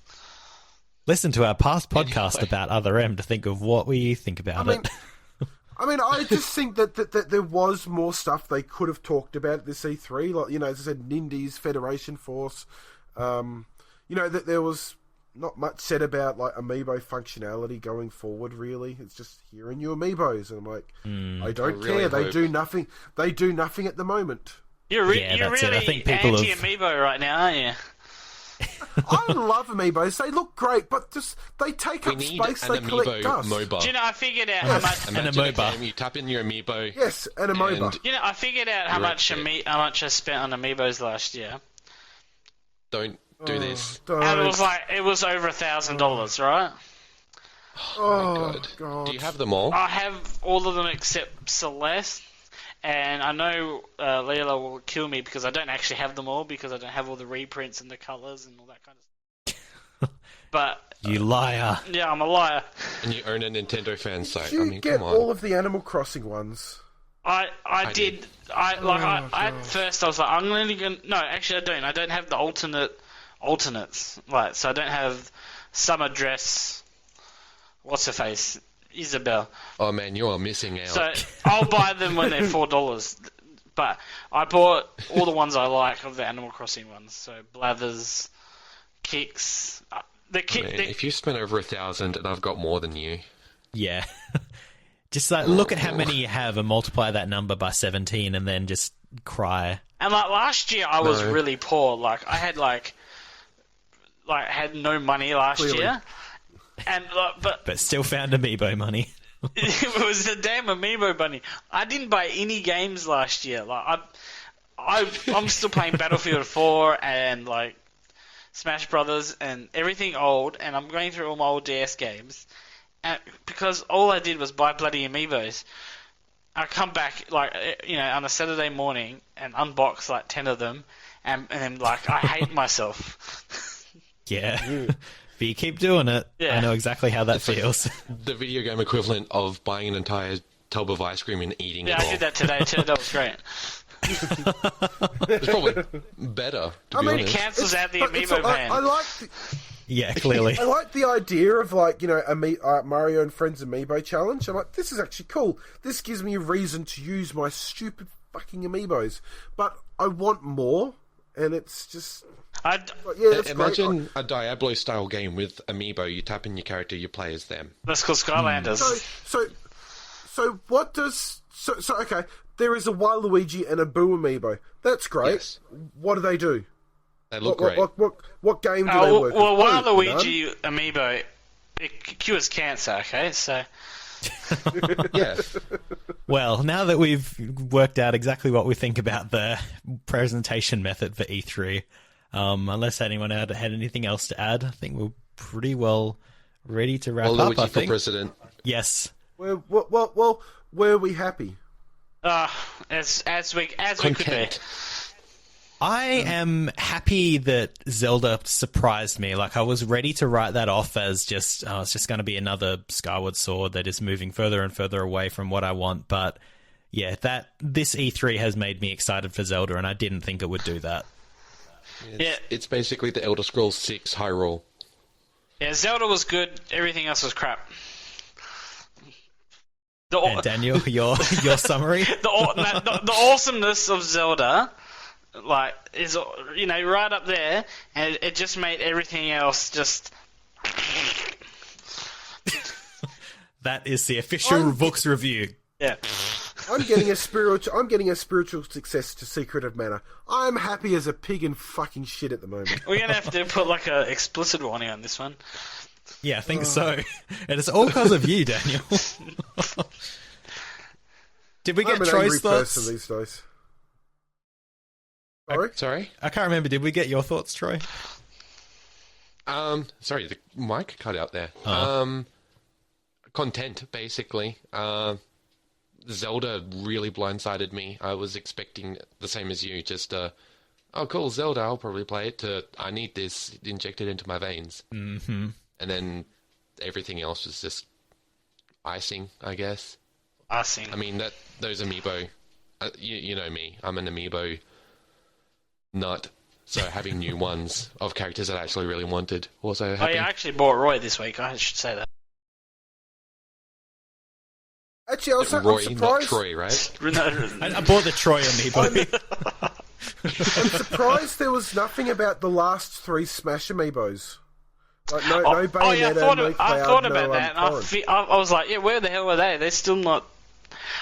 Listen to our past podcast about Other M to think of what we think about it. I just think that there was more stuff they could have talked about at this E3. Like, as I said, Nindies, Federation Force. That there was not much said about like amiibo functionality going forward. Really, it's just here are new amiibos, and I'm like, I don't care. They do nothing. They do nothing at the moment. You're really anti-amiibo right now, aren't you? I love amiibos. They look great, but just they take up space. They collect dust. MOBA. Do you know? I figured out how much. An amiibo. You tap in your amiibo. Yes, an amiibo. You know, I figured out how much I spent on amiibos last year. Don't do this. Don't. And it was over $1,000, right? Oh my god. Do you have them all? I have all of them except Celeste. And I know Leela will kill me because I don't actually have them all because I don't have all the reprints and the colours and all that kind of stuff. But you liar. Yeah, I'm a liar. And you own a Nintendo fan site. Did you get all of the Animal Crossing ones? I did. At first I was like, I'm only gonna. No, actually I don't. I don't have the alternates. Right, so I don't have Summer Dress. What's her face? Isabel. Oh man, you are missing out. So I'll buy them when they're $4. But I bought all the ones I like of the Animal Crossing ones. So Blathers, Kicks. If you spent over 1,000 and I've got more than you. Yeah. Just look at how many you have and multiply that number by 17 and then just cry. And last year I was really poor. I had had no money last year. And but still found amiibo money. It was the damn amiibo money. I didn't buy any games last year. I'm still playing Battlefield 4 and Smash Brothers and everything old, and I'm going through all my old DS games, and because all I did was buy bloody amiibos. I come back on a Saturday morning and unbox 10 of them, and then I hate myself. Yeah. But you keep doing it. Yeah. I know exactly how that feels. The video game equivalent of buying an entire tub of ice cream and eating it all. Yeah, I did that today too. That was great. It's probably better, it cancels out the amiibo ban. I like Yeah, clearly. I like the idea of Mario and Friends Amiibo challenge. I'm like, this is actually cool. This gives me a reason to use my stupid fucking amiibos. But I want more, and it's just... Imagine a Diablo-style game with amiibo. You tap in your character, you play as them. That's called Skylanders. So what does... So okay, there is a Waluigi and a Boo amiibo. That's great. Yes. What do they do? They look great. What game do they work Well, Waluigi amiibo, it cures cancer, okay? So... Yes. Well, now that we've worked out exactly what we think about the presentation method for E3... unless anyone had anything else to add, I think we're pretty well ready to wrap up. I think. For president. Yes. Well, were we happy? As we could be. I am happy that Zelda surprised me. I was ready to write that off as just it's just going to be another Skyward Sword that is moving further and further away from what I want. But yeah, this E3 has made me excited for Zelda, and I didn't think it would do that. It's basically the Elder Scrolls 6 Hyrule. Yeah, Zelda was good. Everything else was crap. And Daniel, your summary? The awesomeness of Zelda, is right up there, and it just made everything else just. That is the official Vooks review. Yeah. I'm getting a spiritual success to Secret of Mana. I'm happy as a pig in fucking shit at the moment. We're gonna have to put a explicit warning on this one. Yeah, I think so. And it's all because of you, Daniel. Did we get Troy's thoughts? I'm an angry person these days. Sorry? I can't remember. Did we get your thoughts, Troy? Sorry, the mic cut out there. Content, basically. Zelda really blindsided me. I was expecting the same as you, just oh cool, Zelda, I'll probably play it, to I need this injected into my veins. Mm-hmm. And then everything else was just icing, I guess. Icing. I mean, those amiibo you know me, I'm an amiibo nut. So having new ones of characters that I actually really wanted also happy. I actually bought Roy this week. I should say that. Actually, I'm Roy, surprised. not Troy, right? I bought the Troy amiibo. I'm surprised there was nothing about the last 3 Smash amiibos. Like no Bayonetta, no Cloud, I thought about no, that. Torrent. I was like, yeah, where the hell are they? They're still not.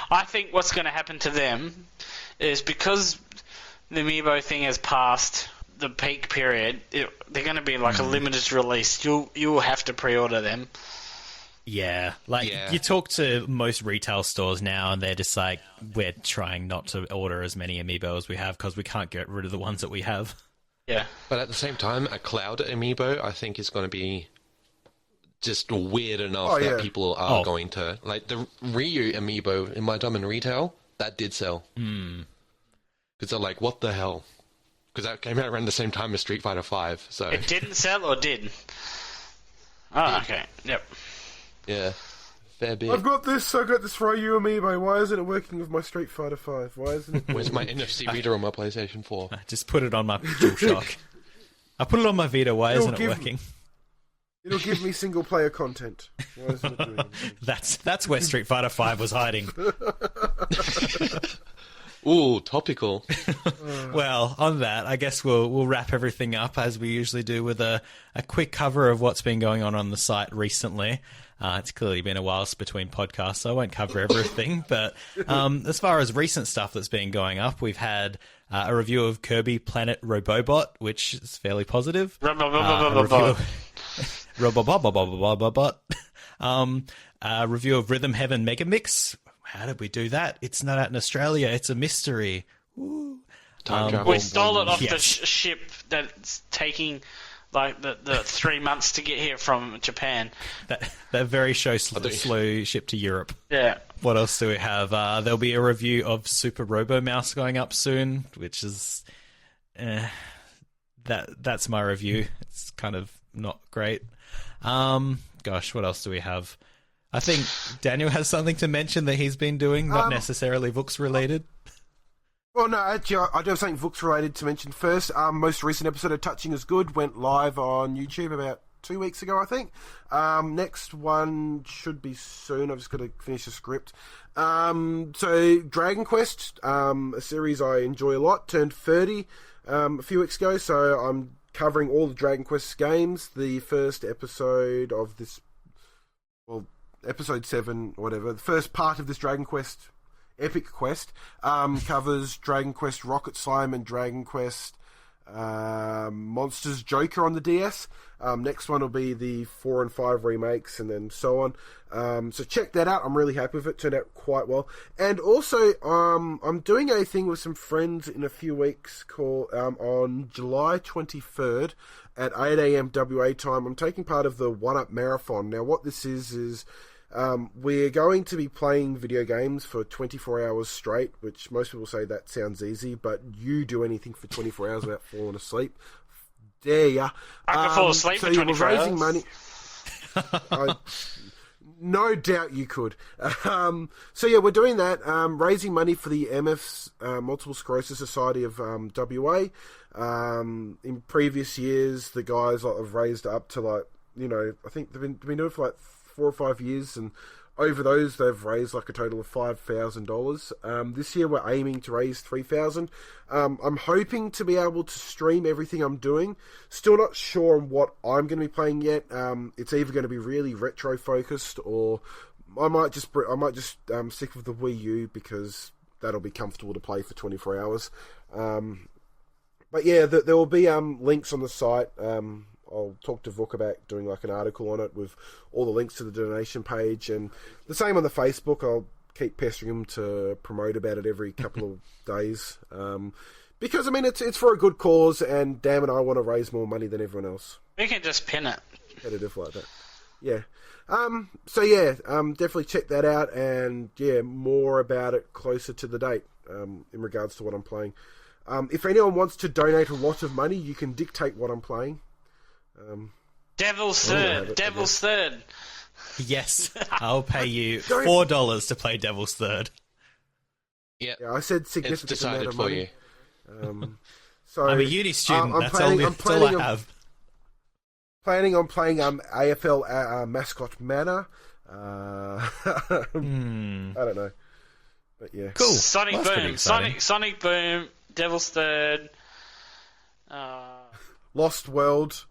I think what's going to happen to them is because the amiibo thing has passed the peak period, they're going to be like a limited release. You'll have to pre-order them. Yeah, you talk to most retail stores now, and they're just like, we're trying not to order as many amiibo as we have because we can't get rid of the ones that we have. Yeah. But at the same time, a Cloud amiibo, I think, is going to be just weird enough that people are going to... Like, the Ryu amiibo in my time in retail, that did sell. Because they're like, what the hell? Because that came out around the same time as Street Fighter V, so... It didn't sell or did? Oh, okay. Yep. Yeah. Fair bit. I got this Ryu amiibo. Why isn't it working with my Street Fighter V? Why isn't it? Where's my NFC reader on my PlayStation 4? I just put it on my DualShock. I put it on my Vita. Why isn't it working? It'll give me single player content. Why isn't it doing it? That's where Street Fighter V was hiding. Ooh, topical. Well, on that, I guess we'll wrap everything up as we usually do with a quick cover of what's been going on the site recently. It's clearly been a while between podcasts, so I won't cover everything. But as far as recent stuff that's been going up, we've had a review of Kirby Planet Robobot, which is fairly positive. A review of Rhythm Heaven Megamix. How did we do that? It's not out in Australia. It's a mystery. Woo. Time travel. We stole it off the ship that's taking like the 3 months to get here from Japan. That very slow ship to Europe. Yeah. What else do we have? There'll be a review of Super Robo Mouse going up soon, which is that's my review. It's kind of not great. Gosh, what else do we have? I think Daniel has something to mention that he's been doing, not necessarily Vooks related. Well, no, actually, I do have something Vooks related to mention first. Most recent episode of Touching is Good went live on YouTube about 2 weeks ago, I think. Next one should be soon. I've just got to finish the script. So, Dragon Quest, a series I enjoy a lot, turned 30 a few weeks ago, so I'm covering all the Dragon Quest games. The first episode of this... Well, episode 7, whatever, the first part of this Dragon Quest epic quest covers Dragon Quest Rocket Slime and Dragon Quest Monsters Joker on the DS. Next one will be the 4 and 5 remakes, and then so on. So check that out. I'm really happy with it. Turned out quite well. And also, I'm doing a thing with some friends in a few weeks called on July 23rd at 8 a.m. WA time. I'm taking part of the 1-Up Marathon. Now, what this is we're going to be playing video games for 24 hours straight, which most people say that sounds easy, but you do anything for 24 hours without falling asleep. Dare ya. I can fall asleep for 24 hours. Raising money. No doubt you could. So yeah, we're doing that. Raising money for the MF's Multiple Sclerosis Society of WA. In previous years, the guys have raised up to I think they've been doing it for 4 or 5 years, and over those they've raised a total of $5,000. This year we're aiming to raise $3,000. I'm hoping to be able to stream everything I'm doing. Still not sure on what I'm going to be playing yet. It's either going to be really retro focused, or I might just stick with the Wii U because that'll be comfortable to play for 24 hours. But yeah, there will be links on the site. I'll talk to Vook about doing an article on it with all the links to the donation page, and the same on the Facebook. I'll keep pestering him to promote about it every couple of days, because it's for a good cause, and damn it, I want to raise more money than everyone else. We can just pin it. Competitive like that. Yeah. So yeah, definitely check that out, and yeah, more about it closer to the date in regards to what I'm playing. If anyone wants to donate a lot of money, you can dictate what I'm playing. Devil's Third. Yes, I'll pay you $4 to play Devil's Third. Yeah, Yeah, I said it's significant amount decided of for money. you. So I'm a uni student. I'm That's planning- all, I'm that's all I planning on- have. Planning on playing AFL Mascot Manor. I don't know, but yeah, Cool. Sonic Well, that's pretty Boom, exciting. Sonic Boom, Devil's Third, Lost World,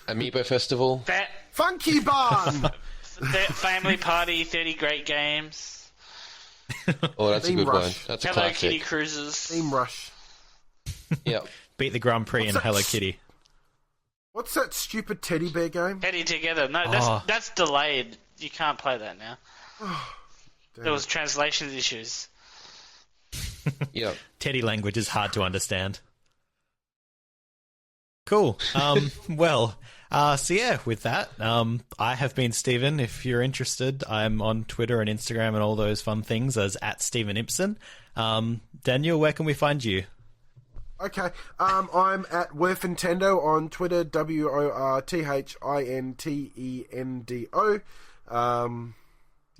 Amiibo Festival. Funky Barn, Family Party, 30 Great Games, Oh, that's Theme a good Rush. one. That's a Hello Kitty classic. Cruises. Team Rush. Yeah. Beat the Grand Prix What's in that? Hello Kitty. What's that stupid teddy bear game? Heading Together. No, that's delayed. You can't play that now. There was translation issues. Yeah. Teddy language is hard to understand. Cool. Well, so yeah, with that, I have been Stephen. If you're interested, I'm on Twitter and Instagram and all those fun things as @StephenIpson. Daniel, where can we find you? Okay, I'm at Worthintendo on Twitter, WORTHINTENDO.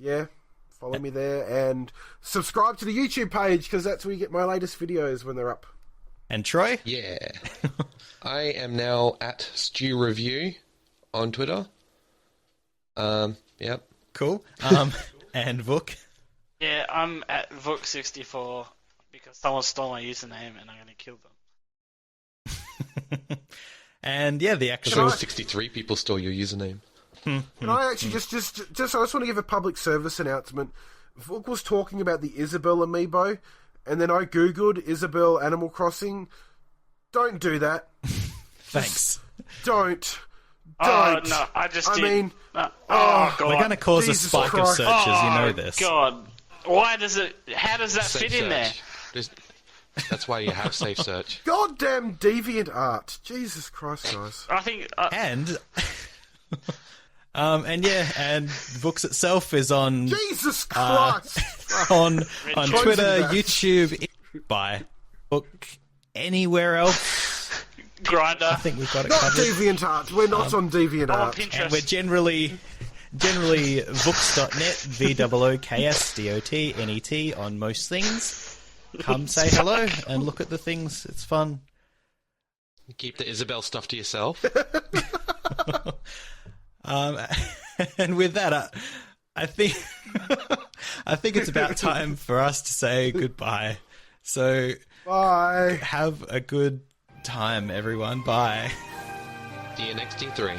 Yeah, follow me there and subscribe to the YouTube page because that's where you get my latest videos when they're up. And Troy? Yeah. I am now at Stew Review on Twitter. Yep. Cool. And Vook? Yeah, I'm at Vook64 because someone stole my username and I'm going to kill them. And yeah, the So actual... 63 people stole your username. Can I actually just I just want to give a public service announcement. Vook was talking about the Isabel amiibo, and then I googled Isabel Animal Crossing. Don't do that. Thanks. Don't. Oh, no, I just did. mean, oh, oh, God. We're going to cause Jesus a spike Christ. of searches, you know Oh, this. God. Why does it... How does that Safe fit in there? search. That's why you have Safe Search. goddamn deviant art. Jesus Christ, guys. I think... And... and yeah, and Vooks itself is on Jesus Christ. on Close Twitter, that. YouTube, by Book, anywhere else. Grindr. I think we've got it Not covered. deviant art. We're not on deviant I'm on art. Pinterest. And we're generally Vooks.net, VOOKSDOTNET on most things. Come say hello and look at the things. It's fun. Keep the Isabel stuff to yourself. And with that, I think it's about time for us to say goodbye. So Bye. have a good time, everyone. Bye. See you next D3.